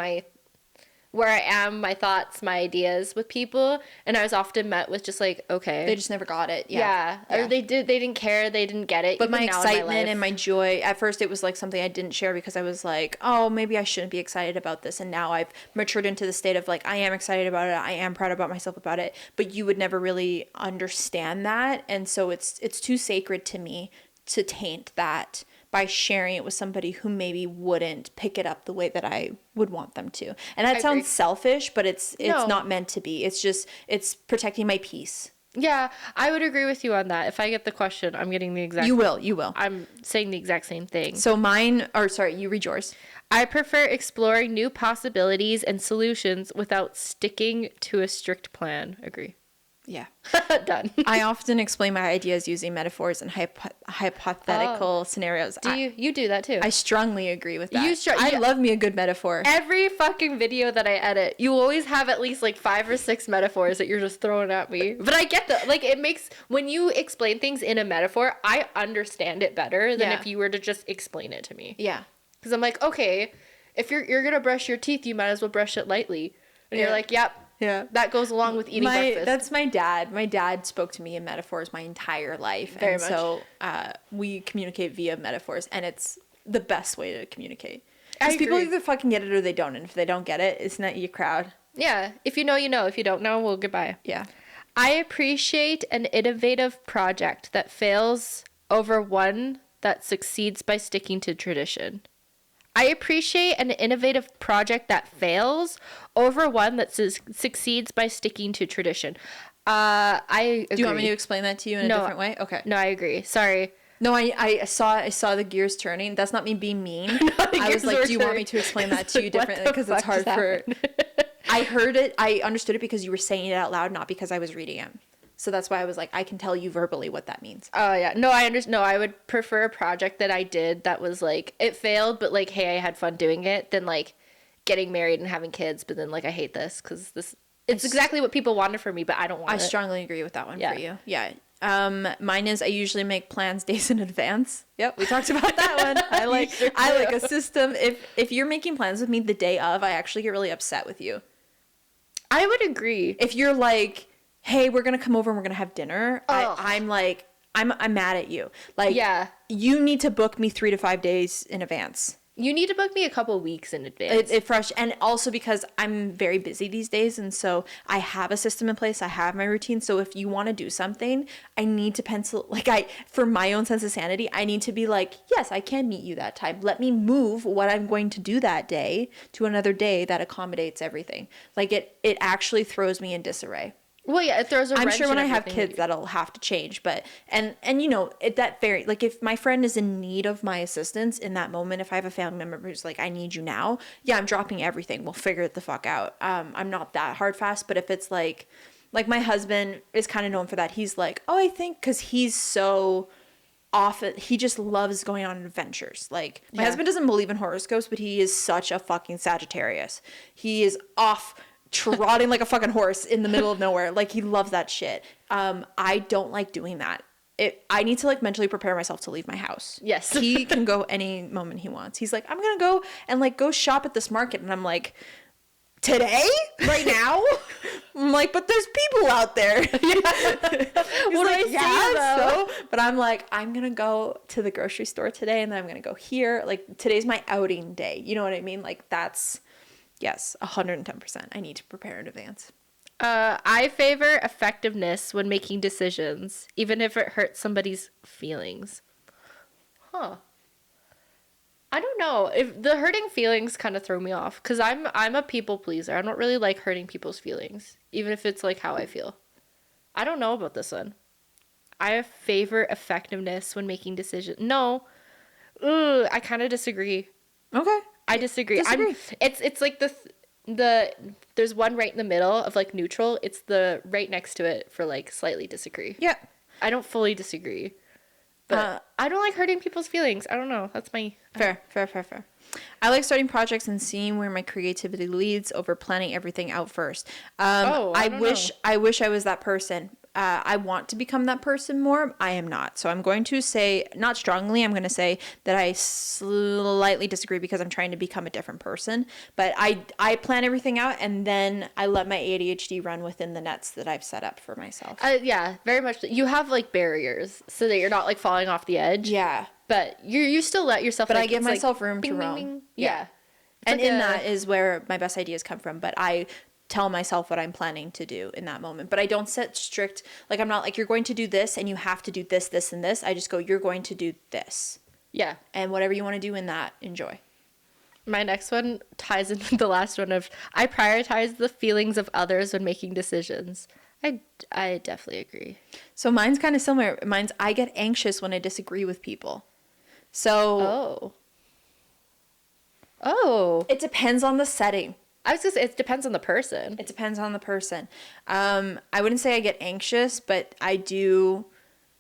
where I am, my thoughts, my ideas with people, and I was often met with just like, okay.
They just never got it.
Yeah. Or they didn't care, they didn't get it.
But my excitement and my joy, at first it was like something I didn't share because I was like, oh, maybe I shouldn't be excited about this. And now I've matured into the state of like, I am excited about it. I am proud about myself about it. But you would never really understand that. And so it's too sacred to me to taint that by sharing it with somebody who maybe wouldn't pick it up the way that I would want them to. And that sounds selfish, but it's not meant to be. It's protecting my peace.
Yeah, I would agree with you on that. If I get the question, I'm getting the exact...
You will.
I'm saying the exact same thing.
So you read yours.
I prefer exploring new possibilities and solutions without sticking to a strict plan. Agree.
Yeah.
Done.
I often explain my ideas using metaphors and hypothetical scenarios.
You do that too?
I strongly agree with that.
I
love me a good metaphor.
Every fucking video that I edit, you always have at least like 5 or 6 metaphors that you're just throwing at me. But I get that. Like, it makes, when you explain things in a metaphor, I understand it better than if you were to just explain it to me.
Yeah.
Because I'm like, okay, if you're going to brush your teeth, you might as well brush it lightly. And you're like, yep. Yeah. That goes along with eating breakfast.
That's my dad. My dad spoke to me in metaphors my entire life.
Very much.
So we communicate via metaphors, and it's the best way to communicate. Because people either fucking get it or they don't. And if they don't get it, it's not your crowd.
Yeah. If you know, you know. If you don't know, well, goodbye.
Yeah.
I appreciate an innovative project that fails over one that succeeds by sticking to tradition. I appreciate an innovative project that fails over one that succeeds by sticking to tradition. I agree.
Do you want me to explain that to you in a different way? Okay.
No, I agree. Sorry.
No, I saw the gears turning. That's not me being mean. I was like, do you want me to explain that to you differently? Because it's hard for... I heard it. I understood it because you were saying it out loud, not because I was reading it. So that's why I was like, I can tell you verbally what that means.
Oh yeah. No, I understand. No, I would prefer a project that I did that was like it failed, but like, hey, I had fun doing it, than like getting married and having kids, but then like I hate this because this it's exactly what people wanted for me, but I don't want it.
I strongly agree with that one for you. Yeah. Mine is I usually make plans days in advance. Yep, we talked about that one. I like a system. If you're making plans with me the day of, I actually get really upset with you.
I would agree.
If you're like, hey, we're gonna come over and we're gonna have dinner, I'm like, I'm mad at you. Like,
yeah,
you need to book me 3 to 5 days in advance.
You need to book me a couple weeks in advance.
And also because I'm very busy these days, and so I have a system in place. I have my routine. So if you want to do something, I need to pencil, for my own sense of sanity, I need to be like, yes, I can meet you that time. Let me move what I'm going to do that day to another day that accommodates everything. Like it actually throws me in disarray.
Well, yeah, it throws a wrench.
I'm sure when
in
I have kids that'll have to change, but and you know, like if my friend is in need of my assistance in that moment, if I have a family member who's like, I need you now, yeah, I'm dropping everything. We'll figure it the fuck out. I'm not that hard fast, but if it's like my husband is kind of known for that. He's like, oh, I think because he's so off, he just loves going on adventures. Like my husband doesn't believe in horoscopes, but he is such a fucking Sagittarius. He is off trotting like a fucking horse in the middle of nowhere. Like he loves that shit. I don't like doing that. I need to like mentally prepare myself to leave my house.
Yes.
He can go any moment he wants. He's like, I'm gonna go and like go shop at this market, and I'm like, today? Right now? I'm like, but there's people out there. He's
What
like,
do I see, though?
But I'm like, I'm gonna go to the grocery store today, and then I'm gonna go here. Like today's my outing day. You know what I mean? Like that's. Yes, 110%. I need to prepare in advance.
I favor effectiveness when making decisions, even if it hurts somebody's feelings. Huh. I don't know. If the hurting feelings kind of throw me off, because I'm a people pleaser. I don't really like hurting people's feelings, even if it's like how I feel. I don't know about this one. I favor effectiveness when making decisions. No. Ooh, I kind of disagree.
Okay.
I disagree. It's like there's one right in the middle of like neutral. It's the right next to it for like slightly disagree.
Yeah.
I don't fully disagree. But I don't like hurting people's feelings. I don't know. That's my
fair. I like starting projects and seeing where my creativity leads over planning everything out first. I wish I was that person. I want to become that person more. I am not. So I'm going to say, not strongly, I'm going to say that I slightly disagree because I'm trying to become a different person. But I plan everything out, and then I let my ADHD run within the nets that I've set up for myself.
Yeah, very much. You have like barriers so that you're not like falling off the edge.
Yeah.
But you still let yourself.
But
like,
I give myself
like,
room to roam.
Bing. Yeah.
And in that is where my best ideas come from. But I tell myself what I'm planning to do in that moment. But I don't set strict, like I'm not like, you're going to do this and you have to do this, this, and this. I just go, you're going to do this.
Yeah.
And whatever you want to do in that, enjoy.
My next one ties into the last one of, I prioritize the feelings of others when making decisions. I definitely agree.
So mine's kind of similar. I get anxious when I disagree with people. So.
Oh.
It depends on the setting.
I was gonna say, it depends on the person.
It depends on the person. I wouldn't say I get anxious, but I do,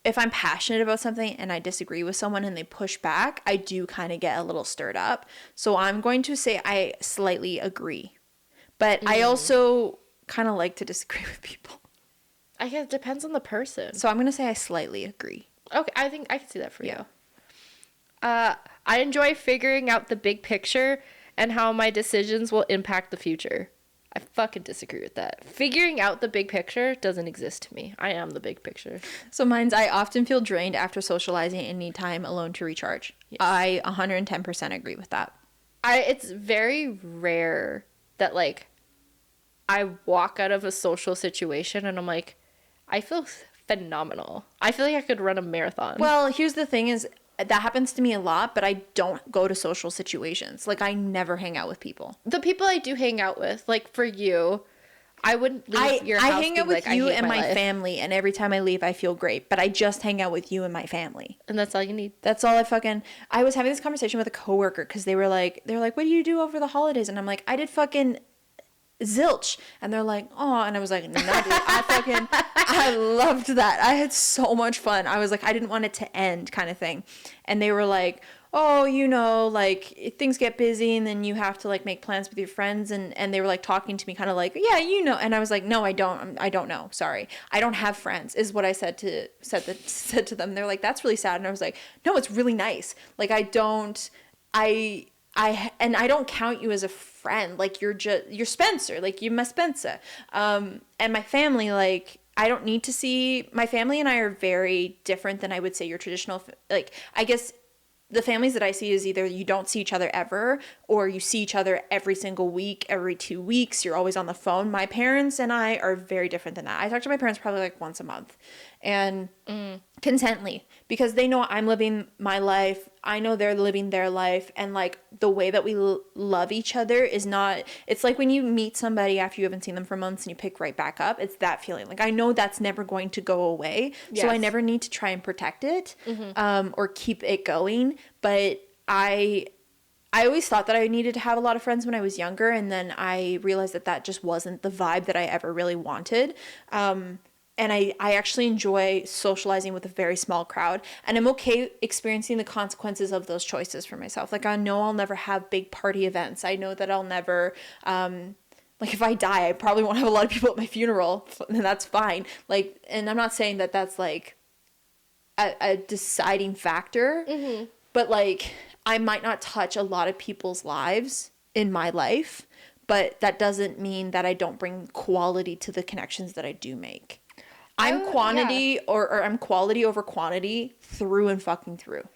if I'm passionate about something and I disagree with someone and they push back, I do kind of get a little stirred up. So I'm going to say I slightly agree. But I also kind of like to disagree with people.
I guess it depends on the person.
So I'm going to say I slightly agree.
Okay, I think I can see that for you. I enjoy figuring out the big picture and how my decisions will impact the future. I fucking disagree with that. Figuring out the big picture doesn't exist to me. I am the big picture.
So mine's, I often feel drained after socializing and need time alone to recharge. Yes. I 110% agree with that.
It's very rare that like I walk out of a social situation and I'm like, I feel phenomenal. I feel like I could run a marathon.
Well, here's the thing is, that happens to me a lot, but I don't go to social situations. Like, I never hang out with people.
The people I do hang out with, like for you, I wouldn't leave your house.
I hang out with you and my family, and every time I leave, I feel great. But I just hang out with you and my family.
And that's all you need.
That's all I was having this conversation with a coworker because they were like, what do you do over the holidays? And I'm like, I did fucking zilch. And they're like, oh, and I was like, no, dude, I loved that. I had so much fun. I was like, I didn't want it to end kind of thing. And they were like, oh, you know, like things get busy and then you have to like make plans with your friends. And they were like talking to me kind of like, yeah, you know. And I was like, no, I don't know. Sorry. I don't have friends is what I said to them. They're like, that's really sad. And I was like, no, it's really nice. Like, I don't count you as a friend. Like, you're Spencer. Like, you're my Spencer. And my family, like, I don't need to see, my family and I are very different than I would say your traditional, like, I guess the families that I see is either you don't see each other ever, or you see each other every single week, every 2 weeks. You're always on the phone. My parents and I are very different than that. I talk to my parents probably like once a month, and contently, because they know I'm living my life. I know they're living their life, and like the way that we love each other is not, it's like when you meet somebody after you haven't seen them for months and you pick right back up. It's that feeling. Like, I know that's never going to go away. Yes. So I never need to try and protect it, or keep it going. But I always thought that I needed to have a lot of friends when I was younger, and then I realized that that just wasn't the vibe that I ever really wanted. And I actually enjoy socializing with a very small crowd, and I'm okay experiencing the consequences of those choices for myself. Like, I know I'll never have big party events. I know that I'll never, like, if I die, I probably won't have a lot of people at my funeral, and that's fine. Like, and I'm not saying that that's like a deciding factor, but like, I might not touch a lot of people's lives in my life, but that doesn't mean that I don't bring quality to the connections that I do make. I'm quantity, or I'm quality over quantity through and fucking through.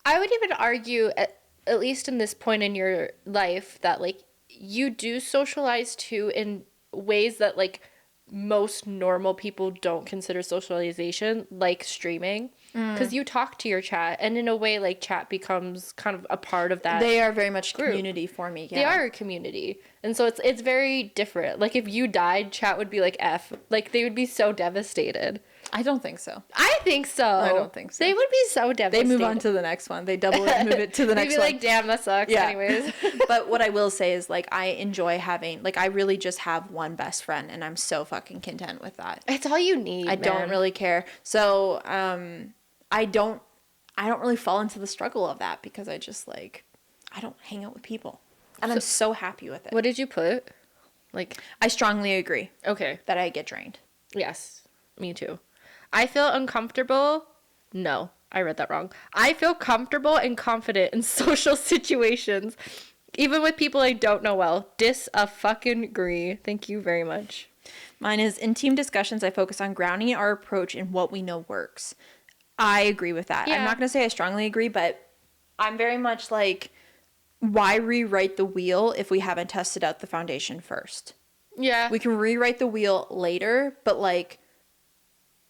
I would even argue, at least in this point in your life, that like you do socialize too in ways that like most normal people don't consider socialization, like streaming. Because you talk to your chat, and in a way, like, chat becomes kind of a part of that.
They are very much
group.
Community for me. Yeah.
They are a community, and so it's very different. Like, if you died, chat would be like F. Like, they would be so devastated.
I don't think so.
I think so.
I don't think so.
They would be so devastated.
They move on to the next one. They double it, move it to the next one.
They'd be like, damn, that sucks. Yeah. Anyways.
But what I will say is, like, I enjoy having, like, I really just have one best friend, and I'm so fucking content with that.
It's all you need.
I don't really care. So, I don't really fall into the struggle of that, because I just, like, I don't hang out with people, and I'm so happy with it.
What did you put? Like,
I strongly agree.
Okay.
That I get drained.
Yes, me too. I feel uncomfortable. No, I read that wrong. I feel comfortable and confident in social situations, even with people I don't know well. Dis-a-fucking-agree. Thank you very much.
Mine is, in team discussions, I focus on grounding our approach in what we know works. I agree with that. Yeah. I'm not going to say I strongly agree, but I'm very much like, why rewrite the wheel if we haven't tested out the foundation first?
Yeah.
We can rewrite the wheel later, but like,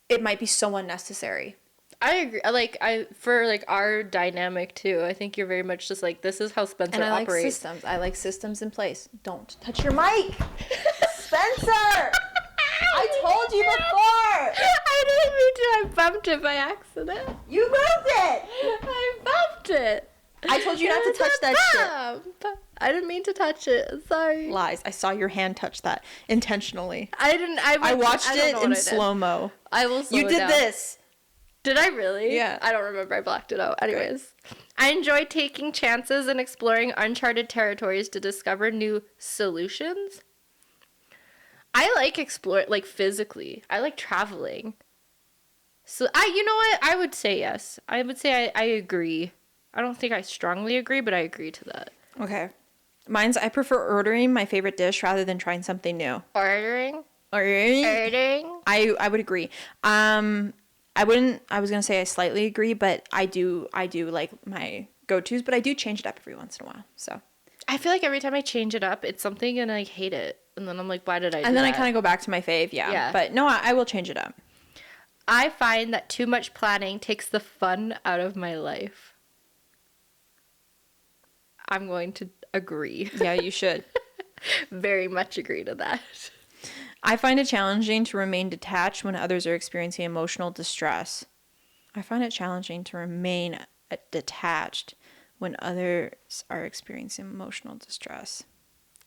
it might be so unnecessary.
I agree. For our dynamic too, I think you're very much just like, this is how Spencer operates.
And I like systems. I like systems in place. Don't touch your mic! Spencer! I told you before!
I didn't mean to. I bumped it by accident.
You moved it!
I bumped it.
I told you not to touch that shit.
I didn't mean to touch it. Sorry.
Lies. I saw your hand touch that intentionally.
I
watched it in slow-mo.
I will slow it down.
You did this.
Did I really?
Yeah.
I don't remember. I blocked it out. Anyways. Good. I enjoy taking chances and exploring uncharted territories to discover new solutions. I like physically. I like traveling. So you know what? I would say yes. I would say I agree. I don't think I strongly agree, but I agree to that.
Okay. Mine's, I prefer ordering my favorite dish rather than trying something new.
Ordering?
I would agree. I was going to say I slightly agree, but I do like my go-tos, but I do change it up every once in a while. So
I feel like every time I change it up, it's something and I hate it. And then I'm like, why did I do that?
And then I kind of go back to my fave, yeah. But no, I will change it up.
I find that too much planning takes the fun out of my life. I'm going to agree.
Yeah, you should.
Very much agree to that.
I find it challenging to remain detached when others are experiencing emotional distress. I find it challenging to remain detached when others are experiencing emotional distress.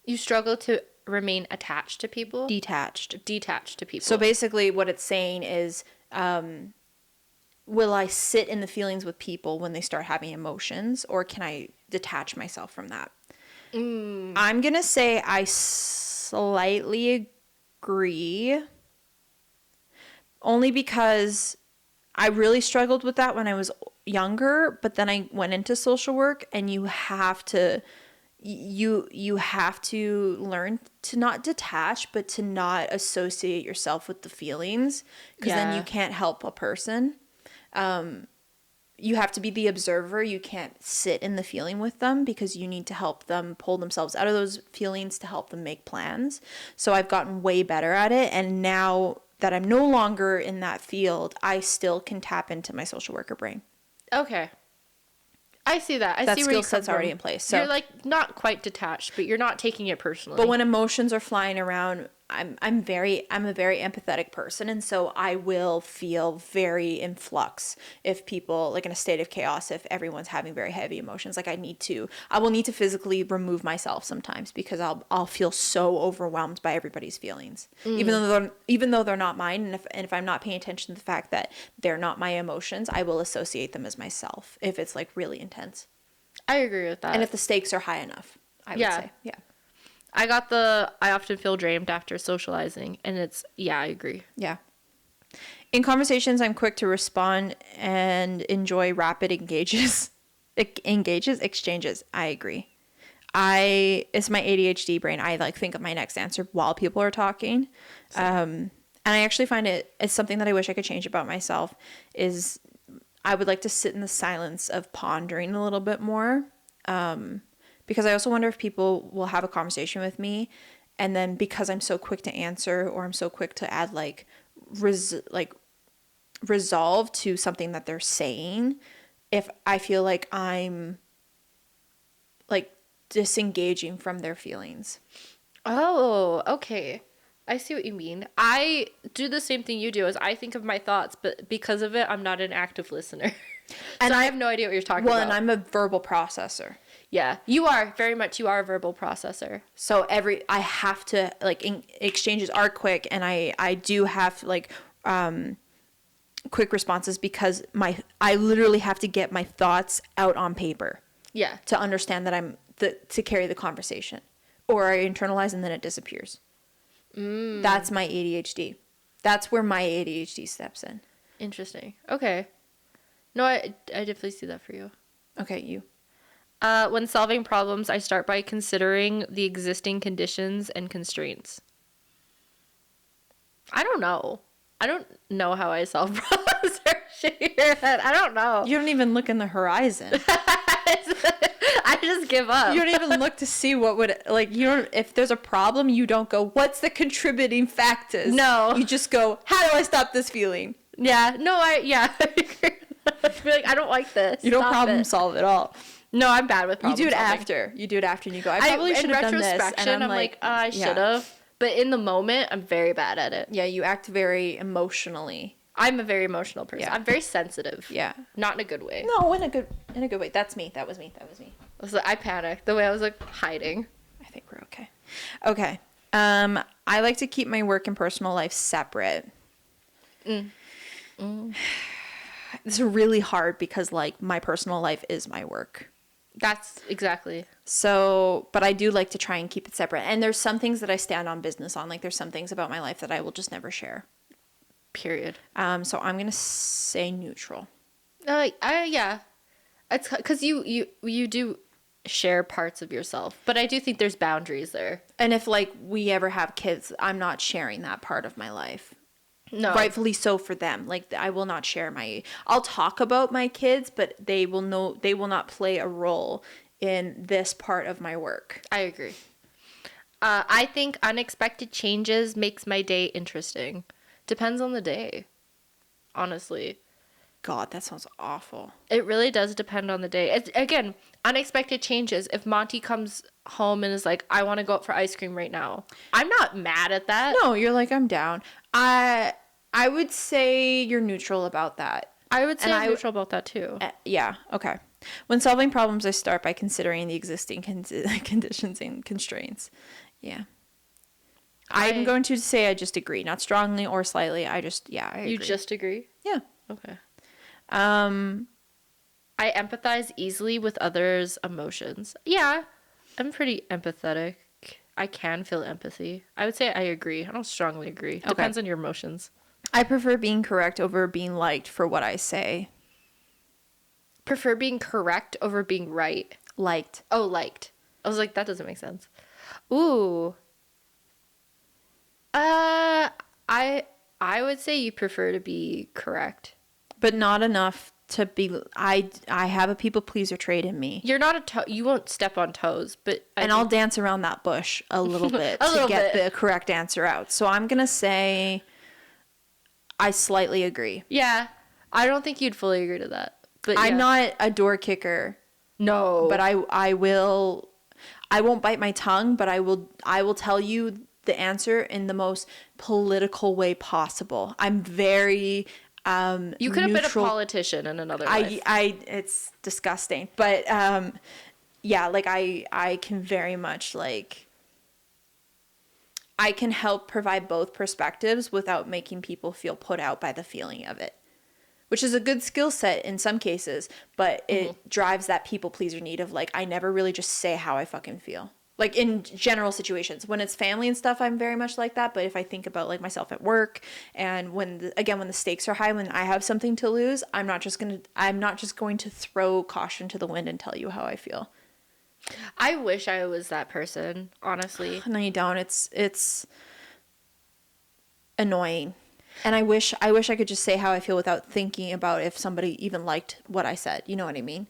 You struggle to remain attached to people.
Detached.
Detached to people.
So basically what it's saying is, will I sit in the feelings with people when they start having emotions, or can I detach myself from that? I'm going to say I slightly agree, only because I really struggled with that when I was younger, but then I went into social work, and you have to learn to not detach, but to not associate yourself with the feelings, because then you can't help a person. You have to be the observer. You can't sit in the feeling with them, because you need to help them pull themselves out of those feelings to help them make plans. So I've gotten way better at it. And now that I'm no longer in that field, I still can tap into my social worker brain.
Okay. I see that.
That
see where you
skill set's
come from.
already in place. So
you're like not quite detached, but you're not taking it personally.
but when emotions are flying around, I'm a very empathetic person, and so I will feel very in flux if people, like in a state of chaos, if everyone's having very heavy emotions. Like I will need to physically remove myself sometimes, because I'll feel so overwhelmed by everybody's feelings, even though they're not mine, and if I'm not paying attention to the fact that they're not my emotions, I will associate them as myself if it's like really intense.
I agree with that.
And if the stakes are high enough, I would say. Yeah.
I often feel drained after socializing, and I agree.
Yeah. In conversations, I'm quick to respond and enjoy rapid exchanges. I agree. It's my ADHD brain. I like think of my next answer while people are talking. And I actually find it's something that I wish I could change about myself, is I would like to sit in the silence of pondering a little bit more. Because I also wonder if people will have a conversation with me, and then because I'm so quick to answer, or I'm so quick to add resolve to something that they're saying, if I feel like I'm like disengaging from their feelings.
Oh, okay. I see what you mean. I do the same thing you do, is I think of my thoughts, but because of it, I'm not an active listener. And I have no idea what you're talking about.
Well, and I'm a verbal processor.
Yeah, you are a verbal processor.
So I have to, like, exchanges are quick, and I do have quick responses, because I literally have to get my thoughts out on paper.
Yeah.
To understand that to carry the conversation, or I internalize and then it disappears. That's my ADHD. That's where my ADHD steps in.
Interesting. Okay. No, I definitely see that for you.
Okay, you.
When solving problems, I start by considering the existing conditions and constraints. I don't know. I don't know how I solve problems. I don't know.
You don't even look in the horizon.
I just give up.
You don't even look to see what would, like, if there's a problem, you don't go, what's the contributing factors?
No.
You just go, how do I stop this feeling?
Yeah. No, I agree. I feel like I don't like this.
You don't problem solve at all.
No, I'm bad with problem
solving. You do it after, and you go, I probably should have done this.
And I'm like, I should have. But in the moment, I'm very bad at it.
Yeah, you act very emotionally.
I'm a very emotional person. Yeah. I'm very sensitive.
Yeah.
Not in a good way.
No, in a good way. That's me. That was me.
I panicked the way I was like hiding.
I think we're okay. Okay. I like to keep my work and personal life separate. It's really hard, because like my personal life is my work.
That's exactly.
So, but I do like to try and keep it separate. And there's some things that I stand on business on. Like there's some things about my life that I will just never share.
Period.
So I'm gonna say neutral.
Yeah, it's because you do share parts of yourself, but I do think there's boundaries there.
And if like we ever have kids, I'm not sharing that part of my life.
No,
rightfully so for them. Like I will not share I'll talk about my kids, but they will not play a role in this part of my work.
I agree. I think unexpected changes makes my day interesting. Depends on the day, honestly.
God, that sounds awful.
It really does depend on the day. Again, unexpected changes. If Monty comes home and is like, I want to go out for ice cream right now, I'm not mad at that.
No, you're like, I'm down. I would say you're neutral about that.
I would say I'm neutral about that too.
Yeah, okay. When solving problems, I start by considering the existing conditions and constraints. Yeah. I'm going to say I just agree, not strongly or slightly. I agree.
You just agree?
Yeah.
Okay. I empathize easily with others' emotions. Yeah, I'm pretty empathetic. I can feel empathy. I would say I agree. I don't strongly agree.
Okay.
Depends on your emotions.
I prefer being correct over being liked for what I say.
Prefer being correct over being right.
Liked.
Oh, liked. I was like, that doesn't make sense. Ooh. I would say you prefer to be correct.
But not enough to be... I have a people pleaser trait in me.
You're not you won't step on toes, but...
I'll dance around that bush a little bit to get the correct answer out. So I'm going to say I slightly agree.
Yeah. I don't think you'd fully agree to that. But yeah.
I'm not a door kicker.
No.
But I won't bite my tongue, but I will tell you the answer in the most political way possible. I'm very
you could have been a politician in another life.
It's disgusting. But yeah, like I can very much like I can help provide both perspectives without making people feel put out by the feeling of it. Which is a good skill set in some cases, but it drives that people pleaser need of like, I never really just say how I fucking feel. Like in general situations, when it's family and stuff, I'm very much like that. But if I think about like myself at work and when the stakes are high, when I have something to lose, I'm not just going to throw caution to the wind and tell you how I feel.
I wish I was that person, honestly.
No, you don't. It's annoying. And I wish I could just say how I feel without thinking about if somebody even liked what I said. You know what I mean?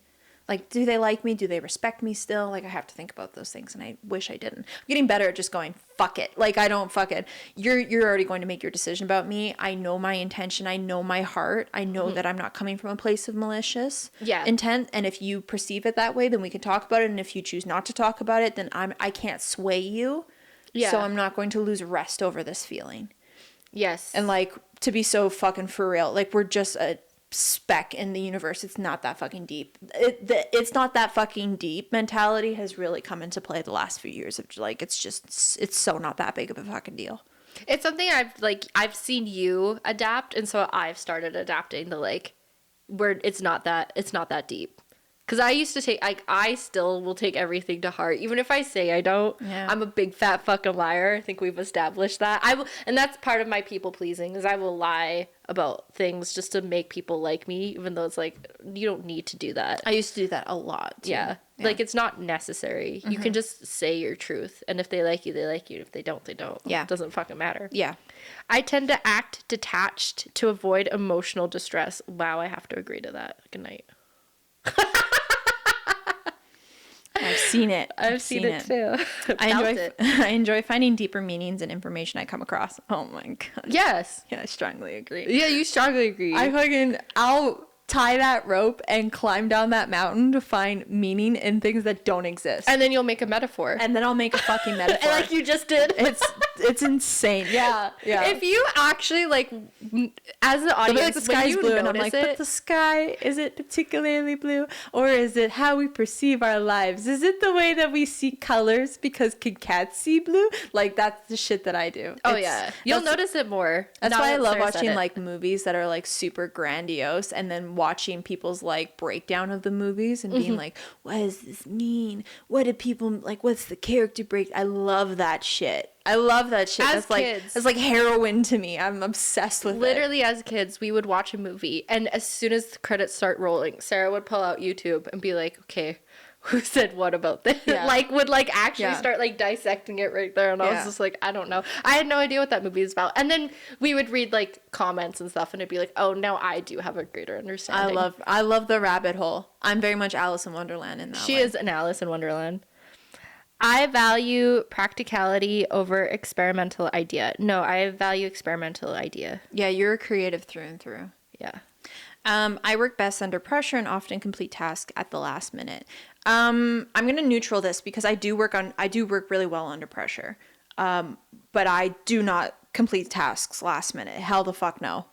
Like, do they like me? Do they respect me still? Like, I have to think about those things, and I wish I didn't. I'm getting better at just going, fuck it. Like, I don't fuck it. You're already going to make your decision about me. I know my intention. I know my heart. I know that I'm not coming from a place of malicious intent. And if you perceive it that way, then we can talk about it. And if you choose not to talk about it, then I can't sway you. Yeah. So I'm not going to lose rest over this feeling.
Yes.
And like, to be so fucking for real, like we're just a speck in the universe. It's not that fucking deep. It's not that fucking deep mentality has really come into play the last few years of like, it's so not that big of a fucking deal.
It's something I've seen you adapt. And so I've started adapting to like where it's not that deep. Because I used to I still will take everything to heart. Even if I say I don't, I'm a big fat fucking liar. I think we've established that. And that's part of my people pleasing is I will lie about things just to make people like me, even though it's like, you don't need to do that.
I used to do that a lot, too.
Yeah. Like, it's not necessary. You can just say your truth. And if they like you, they like you. If they don't, they don't.
Yeah.
It doesn't fucking matter.
Yeah.
I tend to act detached to avoid emotional distress. Wow, I have to agree to that. Good night.
I've seen it.
I've seen it too.
I enjoy finding deeper meanings and information I come across. Oh my god.
Yes.
Yeah, I strongly agree.
Yeah, you strongly agree.
I'll tie that rope and climb down that mountain to find meaning in things that don't exist.
And then you'll make a metaphor.
And then I'll make a fucking metaphor.
Like you just did.
It's insane. Yeah. Yeah.
If you actually like as an audience,
like the sky's blue and I'm like, but the sky, is it particularly blue? Or is it how we perceive our lives? Is it the way that we see colors? Because can cats see blue? Like that's the shit that I do.
Oh yeah. You'll notice it more.
That's why I love watching like movies that are like super grandiose and then watching people's like breakdown of the movies and being like, what does this mean? What did people like? What's the character break? I love that shit.
As kids,
that's like heroin to me. I'm obsessed with it.
Literally, as kids, we would watch a movie, and as soon as the credits start rolling, Sarah would pull out YouTube and be like, "Okay, who said what about this?"
Yeah.
would actually start like dissecting it right there, and I was just like, I don't know. I had no idea what that movie is about, and then we would read like comments and stuff, and it'd be like, "Oh, now I do have a greater understanding."
I love the rabbit hole. I'm very much Alice in Wonderland in that.
She is an Alice in Wonderland. I value practicality over experimental idea. No, I value experimental idea.
Yeah, you're creative through and through.
Yeah.
I work best under pressure and often complete tasks at the last minute. I'm going to neutral this because I do work really well under pressure. But I do not complete tasks last minute. Hell the fuck no.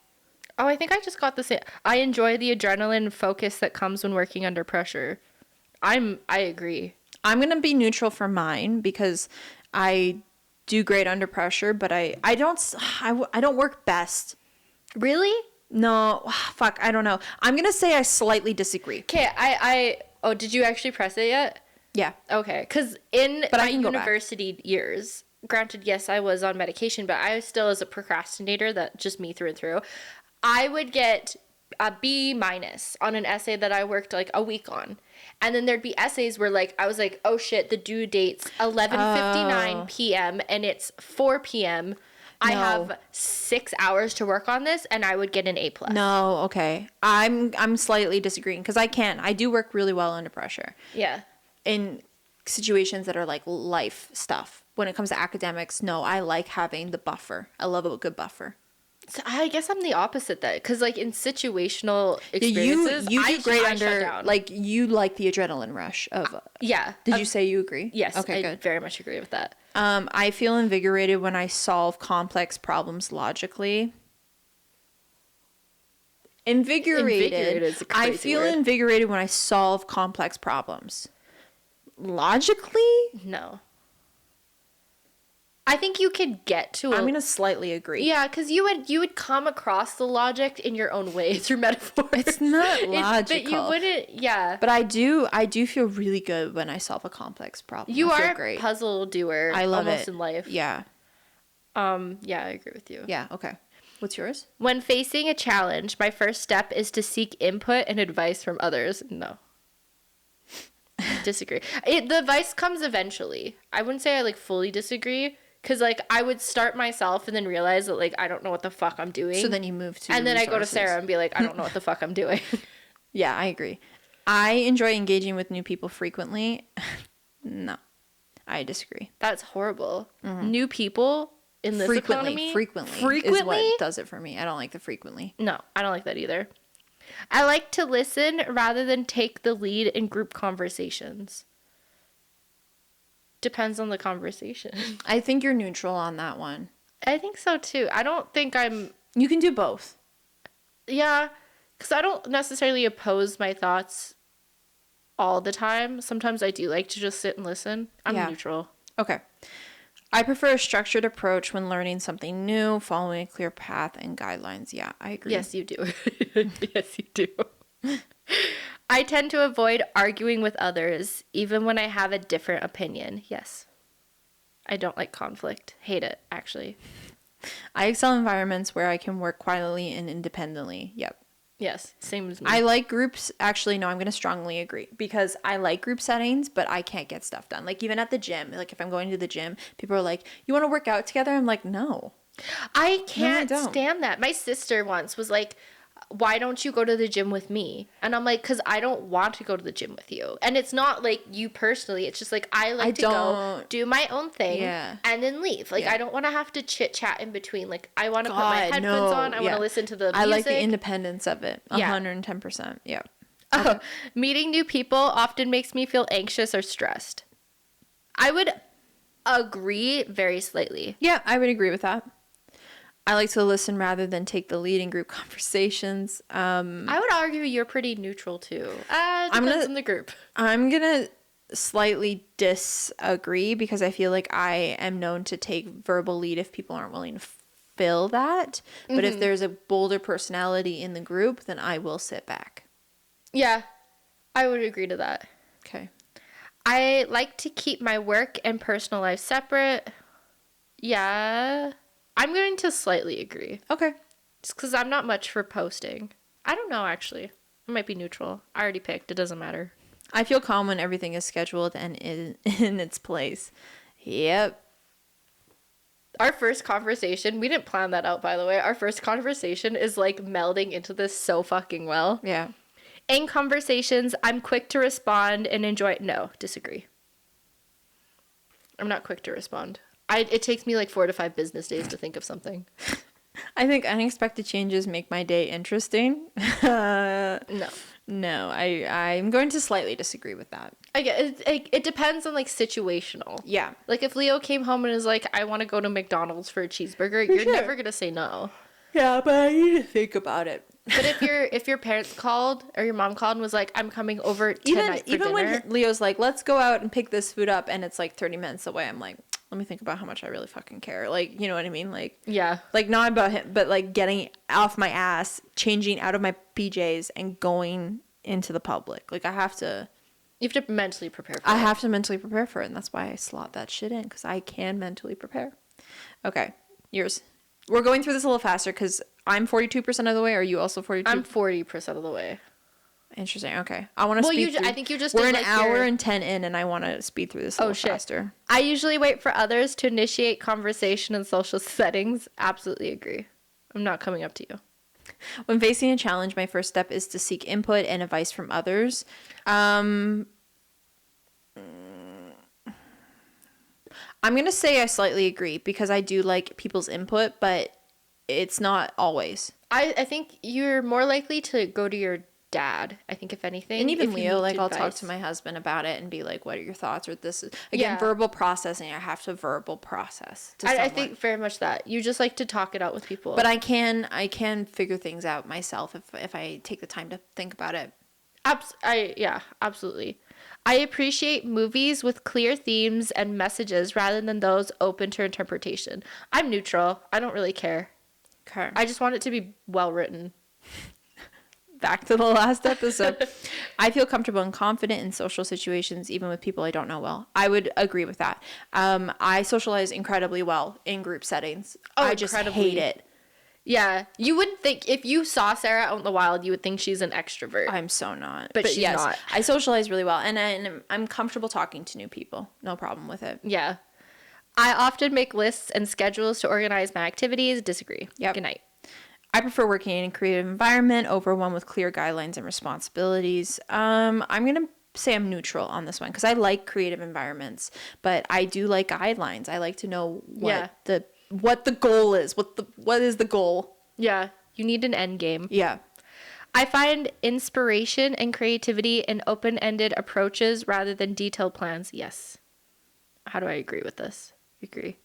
Oh, I think I just got the same. I enjoy the adrenaline focus that comes when working under pressure. I agree.
I'm going to be neutral for mine because I do great under pressure, but I don't work best.
Really?
No, fuck, I don't know. I'm going to say I slightly disagree.
Okay, oh, did you actually press it yet?
Yeah.
Okay, because in
But
my
I can go back.
university years, granted, yes, I was on medication, but I was still as a procrastinator, that just me through and through. I would get a B- on an essay that I worked like a week on. And then there'd be essays where like I was like, oh shit, the due date's 11:59 p.m. and it's 4 p.m. I
No.
have 6 hours to work on this, and I would get an A+.
No, okay. I'm slightly disagreeing because I do work really well under pressure
Yeah.
in situations that are like life stuff. When it comes to academics, no, I like having the buffer. I love a good buffer.
So I guess I'm the opposite then, because like in situational experiences,
You do great
I shut
under
down.
like you like the adrenaline rush of.
Yeah.
Did you say you agree?
Yes.
Okay,
I
good.
very much agree with that.
I feel invigorated when I solve complex problems logically. Invigorated
is a
I
crazy
feel
word.
invigorated when I solve complex problems. Logically,
No. I think you could get to
I'm gonna slightly agree.
yeah, because you would come across the logic in your own way through metaphor.
It's not logical.
But you wouldn't, yeah.
But I do feel really good when I solve a complex problem.
You
I feel
are a
great.
puzzle doer.
I love
almost
it.
in life.
Yeah.
Yeah, I agree with you.
Yeah. Okay. What's yours?
When facing a challenge, my first step is to seek input and advice from others. No. Disagree. The advice comes eventually. I wouldn't say I like fully disagree, because like I would start myself and then realize that like I don't know what the fuck I'm doing.
So then you move to.
and then I go to
resources.
Sarah and be like, I don't know what the fuck I'm doing.
Yeah, I agree. I enjoy engaging with new people frequently. No, I disagree.
That's horrible. New people in this economy.
Frequently is what does it for me. I don't like the frequently.
No, I don't like that either. I like to listen rather than take the lead in group conversations. Depends on the conversation.
I think you're neutral on that one.
I think so too. I don't think I'm.
You can do both.
Yeah, because I don't necessarily oppose my thoughts all the time. Sometimes I do like to just sit and listen. I'm
Yeah.
neutral.
Okay. I prefer a structured approach when learning something new, following a clear path and guidelines. Yeah, I agree.
Yes, you do. Yes, you do. I tend to avoid arguing with others, even when I have a different opinion. Yes. I don't like conflict. Hate it, actually.
I excel in environments where I can work quietly and independently. Yep.
Yes, same as me.
I like groups. Actually, no, I'm going to strongly agree because I like group settings, but I can't get stuff done. Like even at the gym, like if I'm going to the gym, people are like, you want to work out together? I'm like, no.
I can't
don't.
stand that. My sister once was like, why don't you go to the gym with me? And I'm like, because I don't want to go to the gym with you. And it's not like you personally. It's just like I like to go do my own thing and then leave. Like I don't want to have to chit chat in between. Like I want to put my headphones on. I want to listen to the music.
I like the independence of it. 110%. Yeah.
Oh, meeting new people often makes me feel anxious or stressed. I would agree very slightly.
Yeah, I would agree with that. I like to listen rather than take the lead in group conversations.
I would argue you're pretty neutral too. Depends on the group.
I'm going to slightly disagree because I feel like I am known to take verbal lead if people aren't willing to fill that. But if there's a bolder personality in the group, then I will sit back.
Yeah, I would agree to that.
Okay.
I like to keep my work and personal life separate. Yeah. I'm going to slightly agree.
Okay.
Just because I'm not much for posting. I don't know, actually. I might be neutral. I already picked. It doesn't matter.
I feel calm when everything is scheduled and in its place. Yep.
Our first conversation, we didn't plan that out, by the way. Our first conversation is like melding into this so fucking well.
Yeah.
In conversations, I'm quick to respond and enjoy. No, disagree. I'm not quick to respond. It takes me like 4 to 5 business days to think of something.
I think unexpected changes make my day interesting.
No.
No, I'm going to slightly disagree with that.
I get it depends on like situational.
Yeah.
Like if Leo came home and is like, I want to go to McDonald's for a cheeseburger, you're never gonna say no.
Yeah, but I need to think about it.
But if your parents called or your mom called and was like, I'm coming over tonight for
even
dinner.
when Leo's like, let's go out and pick this food up, and it's like 30 minutes away, I'm like, let me think about how much I really fucking care. Like, you know what I mean? Like,
Yeah.
like not about him, but like getting off my ass, changing out of my PJs and going into the public. Like,
You have to mentally prepare for it.
I have to mentally prepare for it. And that's why I slot that shit in, because I can mentally prepare. Okay. Yours. We're going through this a little faster because I'm 42% of the way. Are you also 42?
I'm 40% of the way.
Interesting. Okay. I want to speed through.
I think you just
We're
did,
an
like,
hour
your...
and 10 in, and I want to speed through this a little faster.
I usually wait for others to initiate conversation in social settings. Absolutely agree. I'm not coming up to you.
When facing a challenge, my first step is to seek input and advice from others. I'm going to say I slightly agree because I do like people's input, but it's not always.
I think you're more likely to go to your dad, I think, if anything.
And even
if you
Leo,
need
like, I'll talk
advice.
to my husband about it and be like, what are your thoughts? Or this is, again,
Yeah.
verbal processing. I have to verbal process to
I
someone.
think very much that. You just like to talk it out with people.
But I can figure things out myself if I take the time to think about it.
Yeah, absolutely. I appreciate movies with clear themes and messages rather than those open to interpretation. I'm neutral. I don't really care.
Okay.
I just want it to be well written.
Back to the last episode. I feel comfortable and confident in social situations, even with people I don't know well. I would agree with that. I socialize incredibly well in group settings.
Oh,
I just hate it.
Yeah, you wouldn't think, if you saw Sarah out in the wild, you would think she's an extrovert.
I'm so not.
But she's not.
I socialize really well, and I'm comfortable talking to new people. No problem with it.
Yeah. I often make lists and schedules to organize my activities. Disagree.
Yep.
Good night.
I prefer working in a creative environment over one with clear guidelines and responsibilities. I'm going to say I'm neutral on this one because I like creative environments, but I do like guidelines. I like to know what the goal is. What is the goal?
Yeah, you need an end game.
Yeah.
I find inspiration and creativity in open-ended approaches rather than detailed plans. Yes. How do I agree with this? Agree.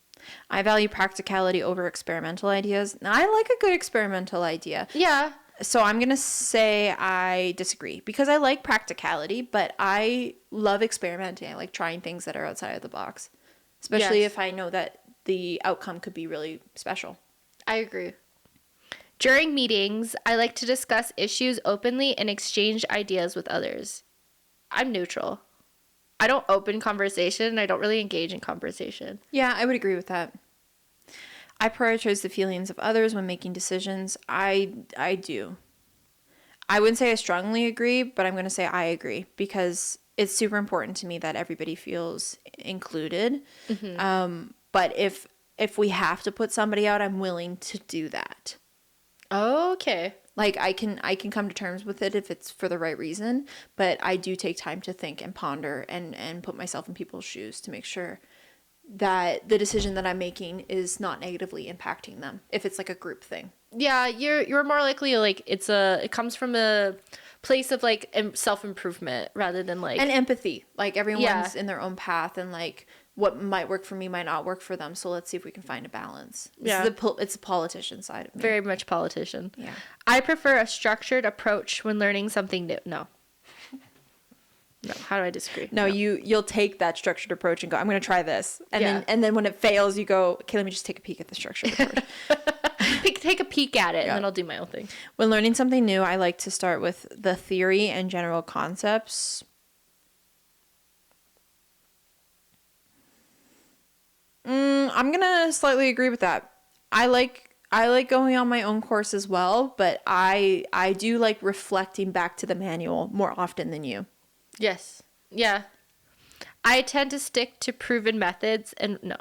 I value practicality over experimental ideas. Now, I like a good experimental idea.
Yeah.
So I'm going to say I disagree because I like practicality, but I love experimenting. I like trying things that are outside of the box, especially if I know that the outcome could be really special.
I agree. During meetings, I like to discuss issues openly and exchange ideas with others. I'm neutral. I don't open conversation. I don't really engage in conversation.
Yeah, I would agree with that. I prioritize the feelings of others when making decisions. I do. I wouldn't say I strongly agree, but I'm going to say I agree because it's super important to me that everybody feels included. Mm-hmm. But if we have to put somebody out, I'm willing to do that.
Okay.
Like I can come to terms with it if it's for the right reason, but I do take time to think and ponder and put myself in people's shoes to make sure that the decision that I'm making is not negatively impacting them if it's like a group thing.
Yeah, you're more likely like it comes from a place of like self-improvement rather than like
and empathy. Like everyone's in their own path and like what might work for me might not work for them. So let's see if we can find a balance. It's the politician side of me.
Very much politician.
Yeah.
I prefer a structured approach when learning something new. No. How do I disagree?
No, you'll take that structured approach and go, I'm going to try this. And then when it fails, you go, okay, let me just take a peek at the structured approach.
Take a peek at it and then I'll do my own thing.
When learning something new, I like to start with the theory and general concepts. I'm gonna slightly agree with that. I like going on my own course as well, but I do like reflecting back to the manual more often than you.
Yes. Yeah. I tend to stick to proven methods and no.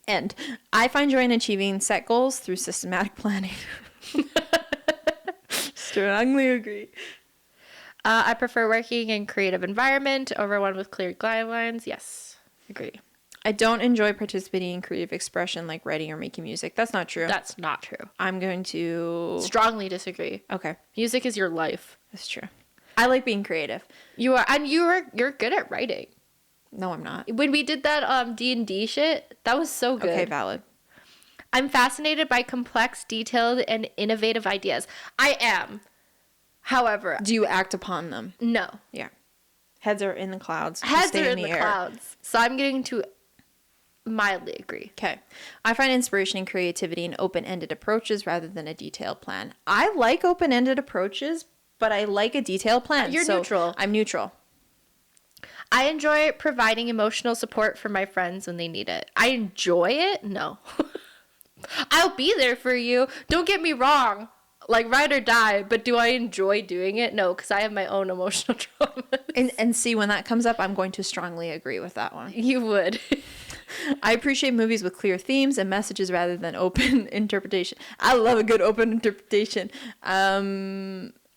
And I find joy in achieving set goals through systematic planning. Strongly agree.
I prefer working in creative environment over one with clear guidelines. Yes, agree.
I don't enjoy participating in creative expression like writing or making music. That's not true.
That's not true.
I'm going to
strongly disagree.
Okay.
Music is your life.
That's true. I like being creative.
You are, and you're good at writing.
No, I'm not.
When we did that D&D shit, that was so good.
Okay, valid.
I'm fascinated by complex, detailed, and innovative ideas. I am. However,
do you act upon them?
No.
Yeah. Heads are in the clouds.
Heads
Stay
are in the
air.
clouds. So I'm getting to mildly agree.
Okay. I find inspiration and creativity in open-ended approaches rather than a detailed plan. I like open-ended approaches, but I like a detailed plan.
You're neutral.
I'm neutral.
I enjoy providing emotional support for my friends when they need it. I enjoy it? No. I'll be there for you. Don't get me wrong. Like, ride or die. But do I enjoy doing it? No, because I have my own emotional trauma.
And see, when that comes up, I'm going to strongly agree with that one.
You would.
I appreciate movies with clear themes and messages rather than open interpretation. I love a good open interpretation. I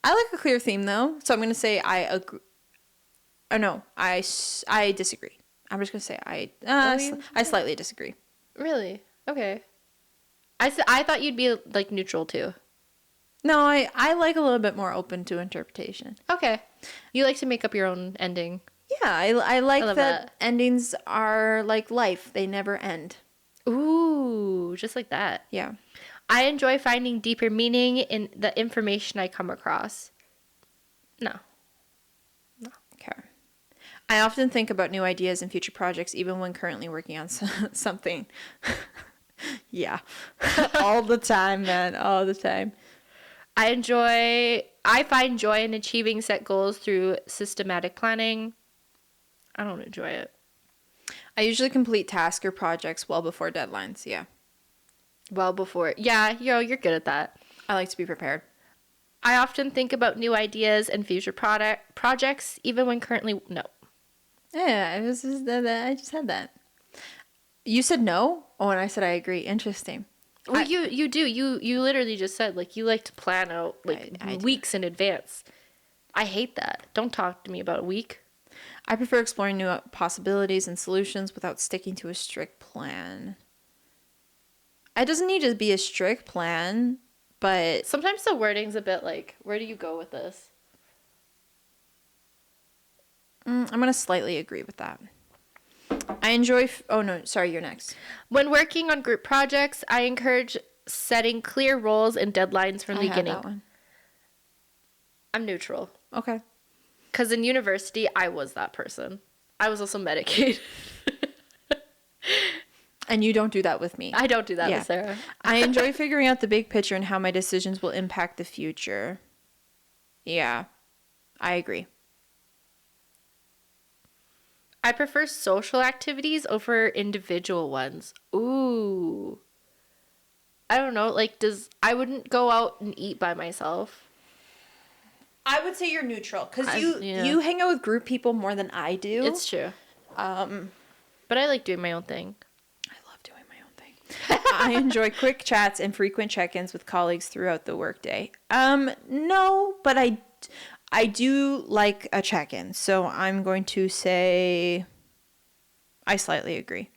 like a clear theme, though. So I'm going to say I agree. Oh, no. I disagree. I'm just going to say I slightly disagree.
Really? Okay. I thought you'd be, like, neutral, too.
No, I like a little bit more open to interpretation.
Okay. You like to make up your own ending.
Yeah, I like
love
that endings are like life. They never end.
Ooh, just like that.
Yeah.
I enjoy finding deeper meaning in the information I come across. No.
Okay. I often think about new ideas and future projects even when currently working on something. Yeah. All the time, man. All the time.
I find joy in achieving set goals through systematic planning. I don't enjoy it.
I usually complete tasks or projects well before deadlines. Yeah.
Well before. Yeah, you're good at that.
I like to be prepared.
I often think about new ideas and future projects, even when currently no.
Yeah, I just had that. You said no? Oh, and I said I agree. Interesting.
Well, you do. You literally just said, like, you like to plan out, like,
I
weeks in advance. I hate that. Don't talk to me about a week.
I prefer exploring new possibilities and solutions without sticking to a strict plan. It doesn't need to be a strict plan, but
Sometimes the wording's a bit like, where do you go with this?
I'm going to slightly agree with that. I enjoy... oh, no. Sorry, you're next.
When working on group projects, I encourage setting clear roles and deadlines from the beginning.
I have that one.
I'm neutral.
Okay.
Because in university, I was that person. I was also medicated.
And you don't do that with me.
I don't do that with Sarah.
I enjoy figuring out the big picture and how my decisions will impact the future. Yeah, I agree.
I prefer social activities over individual ones. Ooh. I don't know. Like, I wouldn't go out and eat by myself.
I would say you're neutral because
Yeah.
you hang out with group people more than I do.
It's true. But I like doing my own thing.
I love doing my own thing. I enjoy quick chats and frequent check-ins with colleagues throughout the workday. No, but I do like a check-in, so I'm going to say I slightly agree.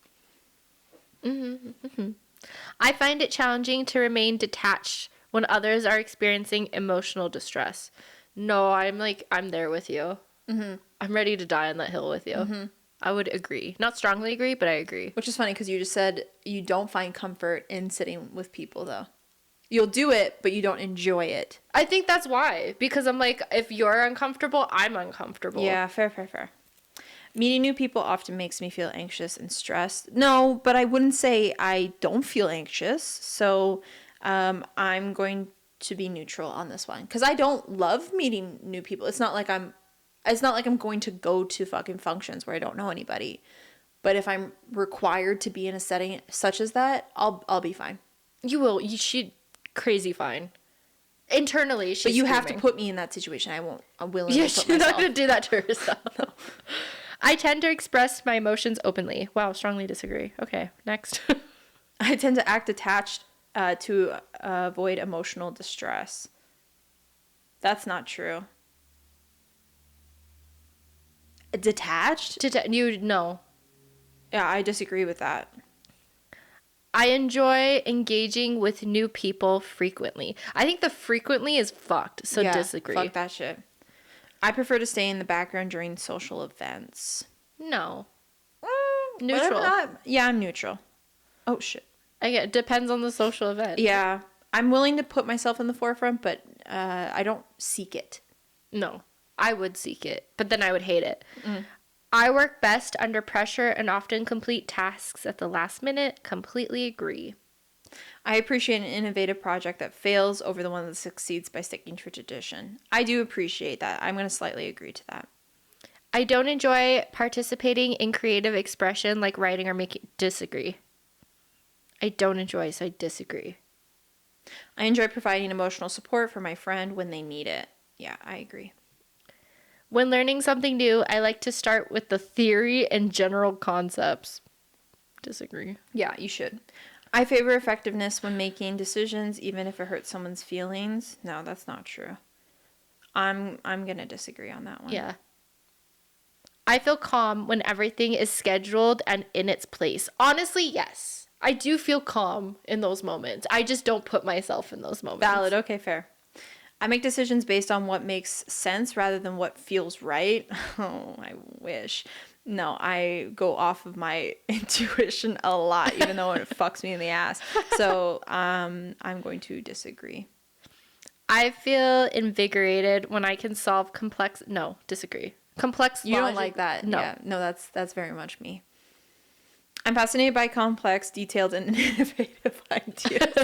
I find it challenging to remain detached when others are experiencing emotional distress. No, I'm there with you. Mm-hmm. I'm ready to die on that hill with you. Mm-hmm. I would agree. Not strongly agree, but I agree.
Which is funny because you just said you don't find comfort in sitting with people, though. You'll do it, but you don't enjoy it.
I think that's why. Because I'm like, if you're uncomfortable, I'm uncomfortable.
Yeah, fair. Meeting new people often makes me feel anxious and stressed. No, but I wouldn't say I don't feel anxious. So I'm going to be neutral on this one. Because I don't love meeting new people. It's not like I'm going to go to fucking functions where I don't know anybody. But if I'm required to be in a setting such as that, I'll be fine.
You will. She crazy fine. Internally, she's
But you have to
screaming.
put me in that situation. I won't. I'm willing to
Yeah,
put
she's
myself.
not going to do that to herself. No. I tend to express my emotions openly. Wow, strongly disagree. Okay, next.
I tend to act attached to avoid emotional distress. That's not true. Detached?
No.
Yeah, I disagree with that.
I enjoy engaging with new people frequently. I think the frequently is fucked, so disagree.
Fuck that shit. I prefer to stay in the background during social events.
No.
Neutral.
Neutral.
Yeah, I'm neutral. Oh, shit.
Again, it depends on the social event.
Yeah. I'm willing to put myself in the forefront, but I don't seek it.
No. I would seek it, but then I would hate it. I work best under pressure and often complete tasks at the last minute. Completely agree.
I appreciate an innovative project that fails over the one that succeeds by sticking to tradition. I do appreciate that. I'm going to slightly agree to that.
I don't enjoy participating in creative expression like writing or making. Disagree. I don't enjoy, so I disagree.
I enjoy providing emotional support for my friend when they need it. Yeah, I agree.
When learning something new, I like to start with the theory and general concepts. Disagree.
Yeah, you should. I favor effectiveness when making decisions, even if it hurts someone's feelings. No, that's not true. I'm gonna disagree on that one.
Yeah. I feel calm when everything is scheduled and in its place. Honestly, yes. I do feel calm in those moments. I just don't put myself in those moments.
Valid. Okay, fair. I make decisions based on what makes sense rather than what feels right. Oh, I wish. No, I go off of my intuition a lot, even though it fucks me in the ass. So I'm going to disagree.
I feel invigorated when I can solve complex. No, disagree. Complex.
You don't
logic-
like that?
No.
Yeah, no, that's very much me. I'm fascinated by complex, detailed, and innovative ideas.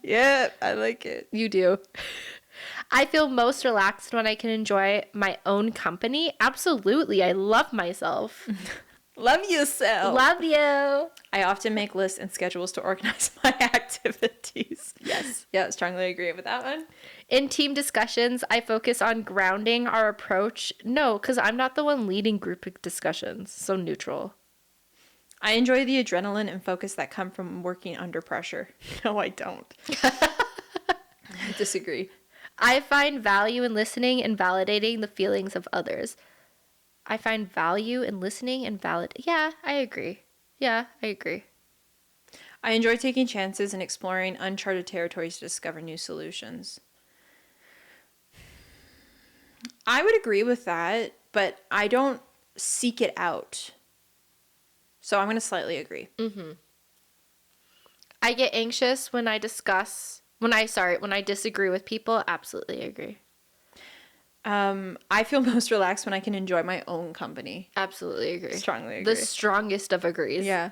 Yeah, I like it.
You do. I feel most relaxed when I can enjoy my own company. Absolutely. I love myself.
Love yourself.
Love you.
I often make lists and schedules to organize my activities. Yes. Yeah, strongly agree with that one.
In team discussions, I focus on grounding our approach. No, because I'm not the one leading group discussions. So neutral.
I enjoy the adrenaline and focus that come from working under pressure. No, I don't. I disagree.
I find value in listening and validating the feelings of others. I find value in listening and Yeah, I agree. Yeah, I agree.
I enjoy taking chances and exploring uncharted territories to discover new solutions. I would agree with that, but I don't seek it out. So I'm going to slightly agree.
I get anxious when I disagree with people. Absolutely agree.
I feel most relaxed when I can enjoy my own company.
Absolutely agree.
Strongly agree.
The strongest of agrees.
Yeah.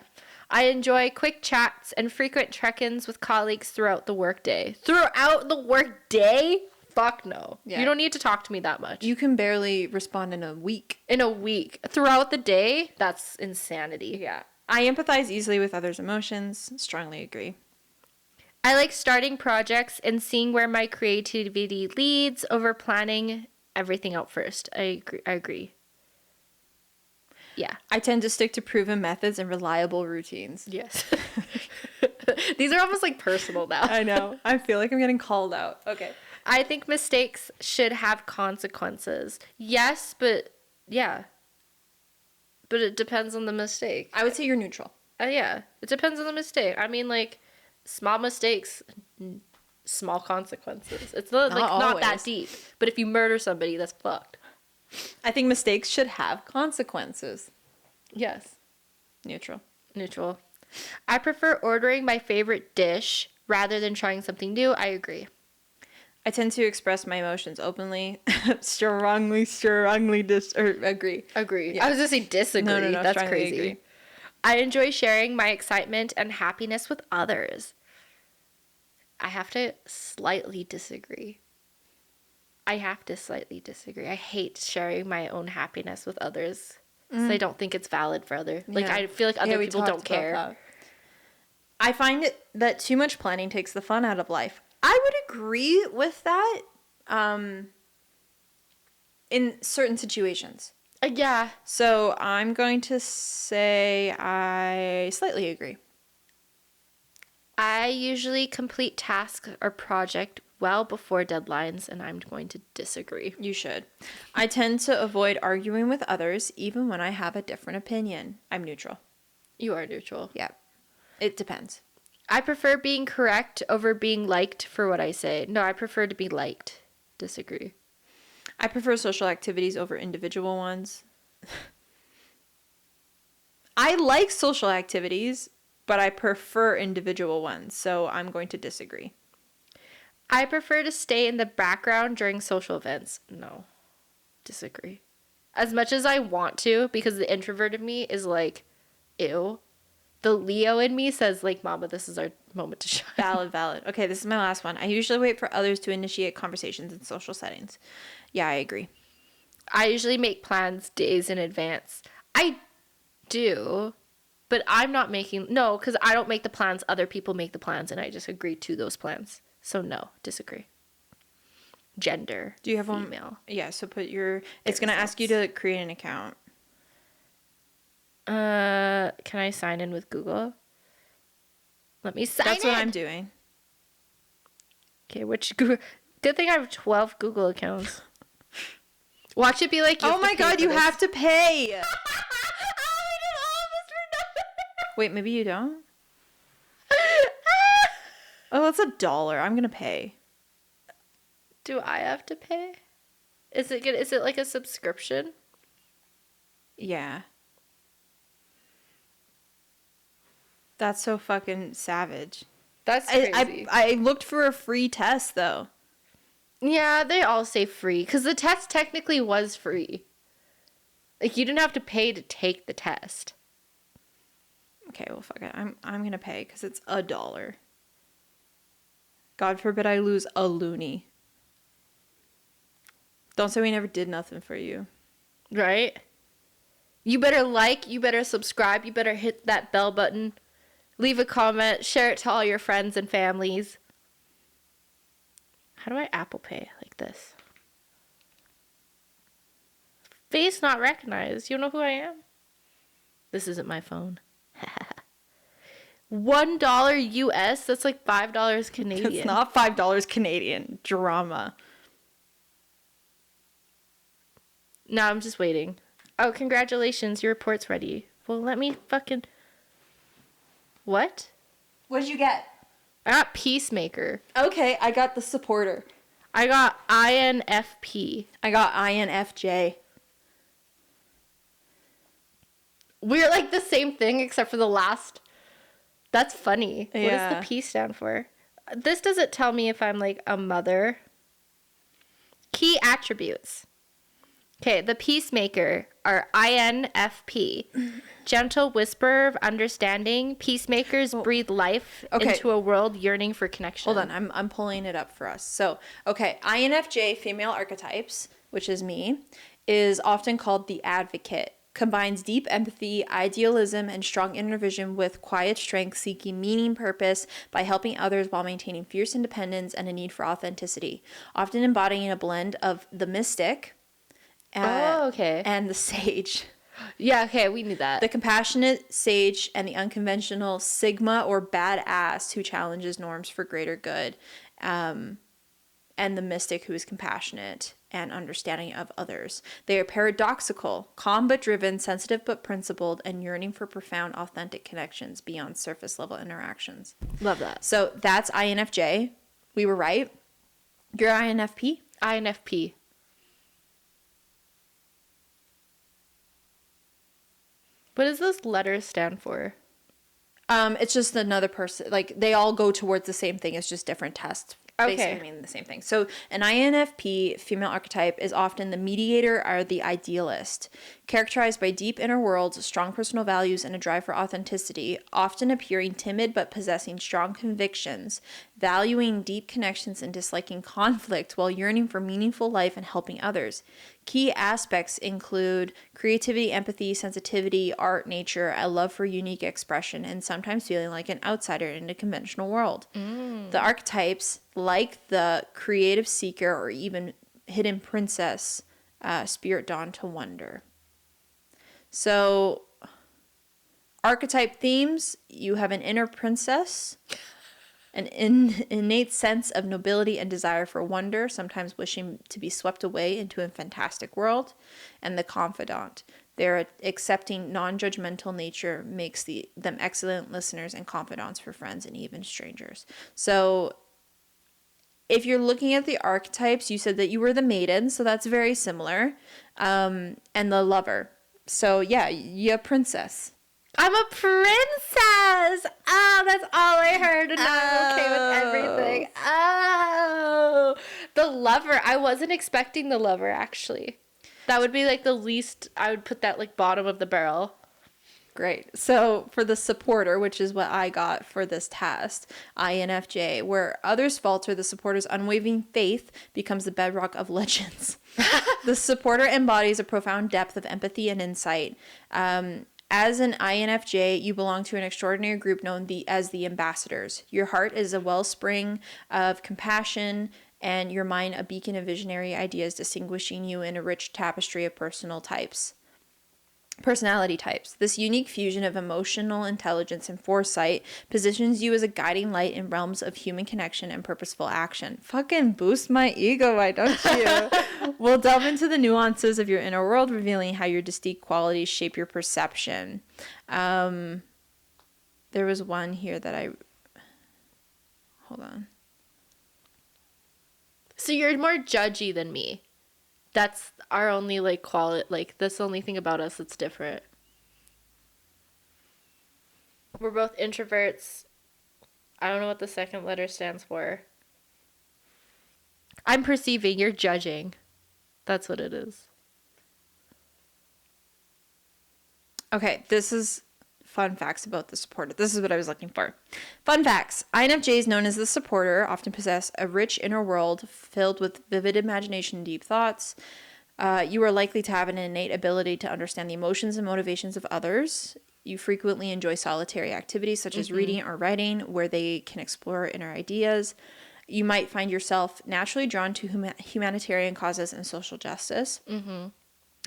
I enjoy quick chats and frequent check-ins with colleagues throughout the workday. Throughout the workday? Fuck no.
Yeah.
You don't need to talk to me that much.
You can barely respond in a week.
In a week. Throughout the day? That's insanity.
Yeah. I empathize easily with others' emotions. Strongly agree.
I like starting projects and seeing where my creativity leads over planning everything out first. I agree. Yeah.
I tend to stick to proven methods and reliable routines.
Yes. These are almost like personal now.
I know. I feel like I'm getting called out. Okay.
I think mistakes should have consequences. Yes, but yeah. But it depends on the mistake.
I would say you're neutral.
Yeah. It depends on the mistake. I mean, like, small mistakes, small consequences. It's not
always.
that deep. But if you murder somebody, that's fucked.
I think mistakes should have consequences.
Yes.
Neutral.
I prefer ordering my favorite dish rather than trying something new. I agree.
I tend to express my emotions openly. strongly agree.
Agree.
Yeah.
I was going to say disagree.
No,
That's
strongly
crazy.
agree.
I enjoy sharing my excitement and happiness with others. I have to slightly disagree. I hate sharing my own happiness with others because I don't think it's valid for others. Like,
Yeah.
I feel like other
we
people
talked
don't
about
care.
that. I find that too much planning takes the fun out of life. I would agree with that in certain situations.
Yeah.
So I'm going to say I slightly agree.
I usually complete tasks or project well before deadlines, and I'm going to disagree.
You should. I tend to avoid arguing with others, even when I have a different opinion. I'm neutral.
You are neutral.
Yeah. It depends.
I prefer being correct over being liked for what I say. No, I prefer to be liked. Disagree.
I prefer social activities over individual ones. I like social activities, but I prefer individual ones, so I'm going to disagree.
I prefer to stay in the background during social events. No. disagree. As much as I want to, because the introvert in me is like, ew. The Leo in me says, like, Mama, this is our moment to shine.
Valid. Okay, this is my last one. I usually wait for others to initiate conversations in social settings. Yeah, I agree.
I usually make plans days in advance. I do, but I'm not making, no, because I don't make the plans. Other people make the plans, and I just agree to those plans. So no, disagree. Gender.
Do you have
female.
one? Yeah, so put your, it's going to ask you to create an account.
Can I sign in with Google? Let me sign in.
That's what I'm doing.
Okay, which Google? Good thing I have 12 Google accounts. Watch it be like,
oh my god, you have to pay. Wait, maybe you don't? Oh, it's $1. I'm gonna pay.
Do I have to pay? Is it good? Is it like a subscription?
Yeah. That's so fucking savage.
That's crazy.
I looked for a free test though.
Yeah, they all say free because the test technically was free. Like, you didn't have to pay to take the test.
Okay, well, fuck it. I'm gonna pay because it's $1. God forbid I lose a loony. Don't say we never did nothing for you.
Right? You better like, you better subscribe, you better hit that bell button, leave a comment, share it to all your friends and families. How do I Apple Pay like this? Face not recognized. You know who I am? This isn't my phone. $1 US? That's like $5 Canadian.
It's not $5 Canadian. Drama.
No, I'm just waiting. Oh, congratulations. Your report's ready. Well, let me fucking... What?
What did you get?
I got Peacemaker.
Okay, I got the supporter.
I got INFP.
I got INFJ.
We're like the same thing except for the last. That's funny.
Yeah.
What does the P stand for? This doesn't tell me if I'm like a mother. Key attributes. Okay, the Peacemaker are INFP. Gentle whisperer of understanding. Peacemakers breathe life into a world yearning for connection.
Hold on, I'm pulling it up for us. So, okay, INFJ, female archetypes, which is me, is often called the advocate. Combines deep empathy, idealism, and strong inner vision with quiet strength, seeking meaning, purpose by helping others while maintaining fierce independence and a need for authenticity. Often embodying a blend of the mystic and the sage.
Yeah, okay, we knew that.
The compassionate sage and the unconventional sigma or badass who challenges norms for greater good. And the mystic who is compassionate and understanding of others. They are paradoxical, calm but driven, sensitive but principled, and yearning for profound, authentic connections beyond surface level interactions.
Love that.
So that's INFJ. We were right. You're INFP?
INFP. What does those letters stand for?
It's just another person. Like, they all go towards the same thing. It's just different tests.
Okay.
Basically mean the same thing. So an INFP female archetype is often the mediator or the idealist, characterized by deep inner worlds, strong personal values, and a drive for authenticity, often appearing timid but possessing strong convictions, valuing deep connections and disliking conflict while yearning for meaningful life and helping others. Key aspects include creativity, empathy, sensitivity, art, nature, a love for unique expression, and sometimes feeling like an outsider in a conventional world. The archetypes, like the creative seeker or even hidden princess, spirit dawn to wonder. So, archetype themes, you have an inner princess, an innate sense of nobility and desire for wonder, sometimes wishing to be swept away into a fantastic world, and the confidant. Their accepting, non-judgmental nature makes them excellent listeners and confidants for friends and even strangers. So, if you're looking at the archetypes, you said that you were the maiden, so that's very similar, and the lover. So, yeah, you're a princess.
I'm a princess! Oh, that's all I heard, and now I'm okay with everything. Oh! The lover. I wasn't expecting the lover, actually. That would be like the least, I would put that like bottom of the barrel.
Great. So for the supporter, which is what I got for this test, INFJ, where others falter, the supporter's unwavering faith becomes the bedrock of legends. The supporter embodies a profound depth of empathy and insight. As an INFJ, you belong to an extraordinary group known as the ambassadors. Your heart is a wellspring of compassion, and your mind a beacon of visionary ideas, distinguishing you in a rich tapestry of personality types. This unique fusion of emotional intelligence and foresight positions you as a guiding light in realms of human connection and purposeful action. Fucking boost my ego, why don't you? We'll delve into the nuances of your inner world, revealing how your distinct qualities shape your perception. There was one here that hold on.
So you're more judgy than me. That's our only like quality, like that's the only thing about us that's different. We're both introverts. I don't know what the second letter stands for. I'm perceiving, you're judging. That's what it is.
Okay, this is fun facts about the supporter. This is what I was looking for. Fun facts. INFJs, known as the supporter, often possess a rich inner world filled with vivid imagination and deep thoughts. You are likely to have an innate ability to understand the emotions and motivations of others. You frequently enjoy solitary activities such as reading or writing, where they can explore inner ideas. You might find yourself naturally drawn to humanitarian causes and social justice.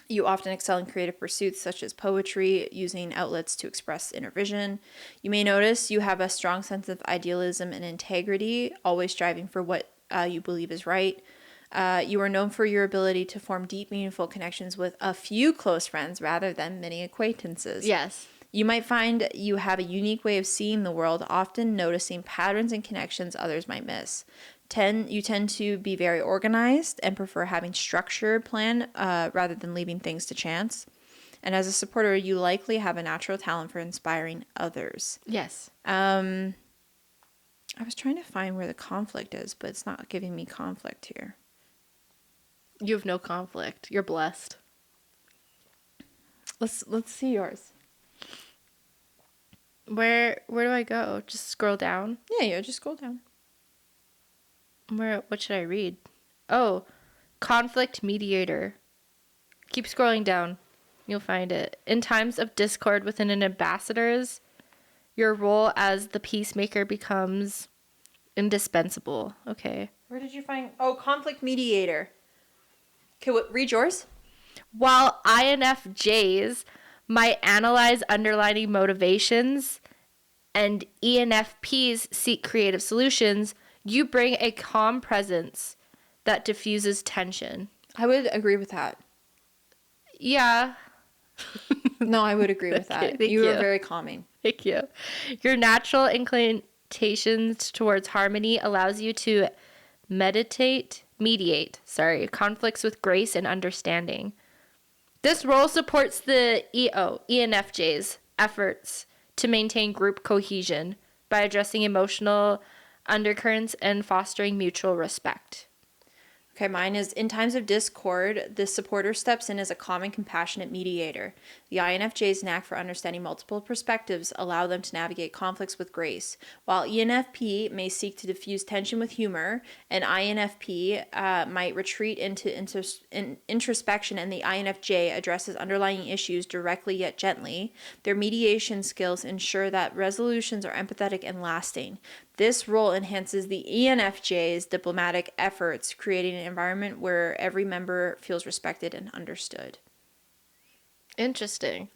You often excel in creative pursuits such as poetry, using outlets to express inner vision. You may notice you have a strong sense of idealism and integrity, always striving for what you believe is right. You are known for your ability to form deep, meaningful connections with a few close friends rather than many acquaintances.
Yes.
You might find you have a unique way of seeing the world, often noticing patterns and connections others might miss. You tend to be very organized and prefer having structured plan rather than leaving things to chance. And as a supporter, you likely have a natural talent for inspiring others.
Yes.
I was trying to find where the conflict is, but it's not giving me conflict here.
You have no conflict. You're blessed.
Let's see yours.
Where do I go? Just scroll down?
Yeah, just scroll down.
What should I read? Oh, conflict mediator. Keep scrolling down. You'll find it. In times of discord within an ambassador's, your role as the peacemaker becomes indispensable. Okay.
Where did you find... Oh, conflict mediator. Okay, read yours.
While INFJs might analyze underlying motivations and ENFPs seek creative solutions, you bring a calm presence that diffuses tension.
I would agree with that.
Yeah.
No, I would agree with that.
Thank
You
you.
were very calming.
Thank you. Your natural inclinations towards harmony allows you to mediate conflicts with grace and understanding. This role supports the ENFJ's efforts to maintain group cohesion by addressing emotional undercurrents and fostering mutual respect.
Okay, mine is, in times of discord, the supporter steps in as a calm and compassionate mediator. The INFJ's knack for understanding multiple perspectives allow them to navigate conflicts with grace. While ENFP may seek to diffuse tension with humor, an INFP might retreat into introspection, and the INFJ addresses underlying issues directly yet gently. Their mediation skills ensure that resolutions are empathetic and lasting. This role enhances the ENFJ's diplomatic efforts, creating an environment where every member feels respected and understood.
Interesting.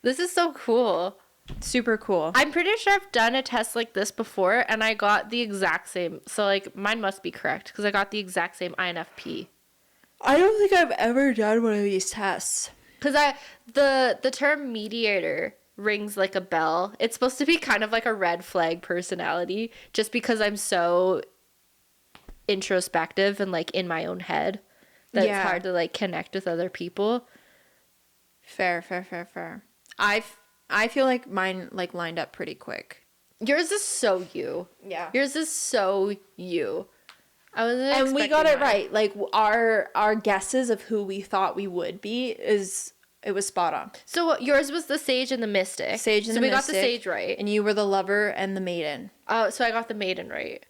This is so cool.
Super cool.
I'm pretty sure I've done a test like this before, and I got the exact same. So, like, mine must be correct, because I got the exact same INFP.
I don't think I've ever done one of these tests.
Because the term mediator rings like a bell. It's supposed to be kind of like a red flag personality, just because I'm so introspective and like in my own head that it's hard to like connect with other people.
Fair. I feel like mine like lined up pretty quick.
Yours is so you.
Yeah.
Yours is so you. I wasn't
And we
expecting
got it
mine.
right. Like our guesses of who we thought we would be it was spot on.
So yours was the sage and the mystic.
Sage and
so
the
we got the
mystic,
sage right.
and you were the lover and the maiden.
So I got the maiden right.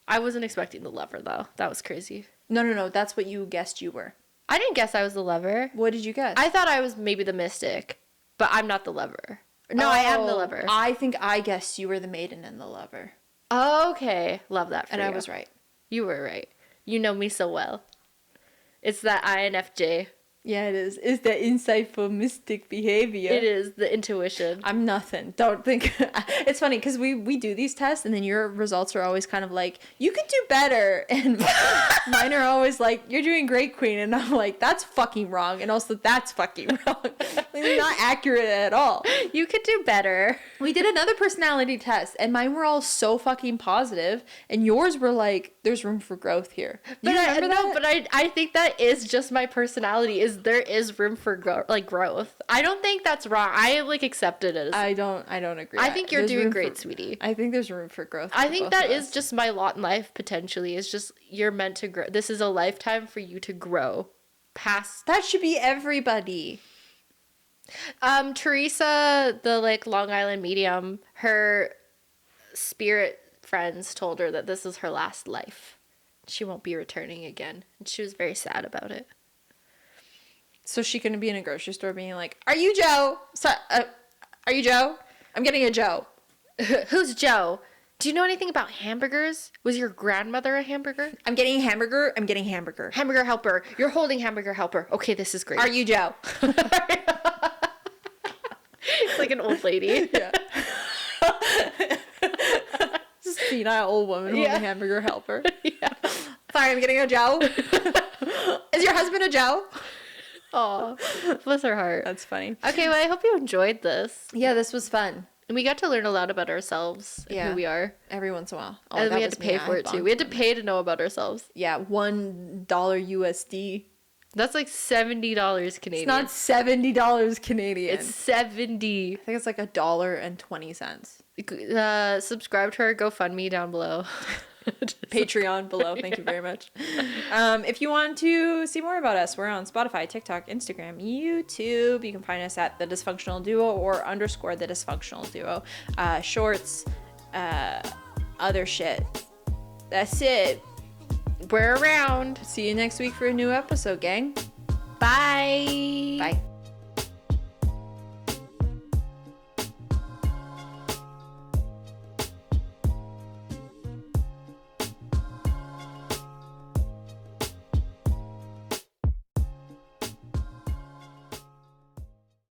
I wasn't expecting the lover though. That was crazy.
No. That's what you guessed you were.
I didn't guess I was the lover.
What did you guess?
I thought I was maybe the mystic, but I'm not the lover. No, I am the lover.
I think I guessed you were the maiden and the lover.
Okay. Love that for
And
you.
I was right.
You were right. You know me so well. It's that INFJ.
Yeah, it is. It's the insightful mystic behavior.
It is the intuition.
I'm nothing. Don't think. It's funny because we do these tests and then your results are always kind of like, you could do better. And mine are always like, you're doing great, queen. And I'm like, that's fucking wrong. And also, that's fucking wrong. They're not accurate at all.
You could do better.
We did another personality test and mine were all so fucking positive. And yours were like, there's room for growth here.
But I think that is just my personality. Is there is room for growth. I don't think that's wrong. I like accepted it.
I don't agree.
I think you're
There's
doing
room
great,
for,
sweetie.
I think there's room for growth.
I
for
think
both
that
of
is
us.
just my lot in life potentially. It's just you're meant to grow. This is a lifetime for you to grow past.
That should be everybody.
Teresa, the like Long Island medium, her spirit friends told her that this is her last life. She won't be returning again. And she was very sad about it.
So she couldn't be in a grocery store being like, "Are you Joe? Are you Joe? I'm getting a Joe."
Who's Joe? Do you know anything about hamburgers? Was your grandmother a hamburger?
I'm getting a hamburger. I'm getting a hamburger.
Hamburger helper. You're holding hamburger helper. Okay, this is great.
Are you Joe?
It's like an old lady.
Yeah. Senile old woman holding a hamburger helper.
Yeah.
Sorry, I'm getting a Joe. Is your husband a Joe?
Aw, bless her heart.
That's funny.
Okay, well, I hope you enjoyed this.
Yeah, this was fun.
And we got to learn a lot about ourselves and who we are.
Every once in a while.
And we had to pay for it too. We had to pay to know about ourselves.
Yeah, $1 USD.
That's like $70 Canadian.
It's not $70 Canadian.
It's 70.
I think it's like $1.20.
Subscribe to our GoFundMe down below.
Patreon below. Thank you very much. If you want to see more about us, we're on Spotify, TikTok, Instagram, YouTube. You can find us at The Dysfunctional Duo or _ The Dysfunctional Duo. Shorts, other shit. That's it.
We're around.
See you next week for a new episode, gang.
Bye.
Bye.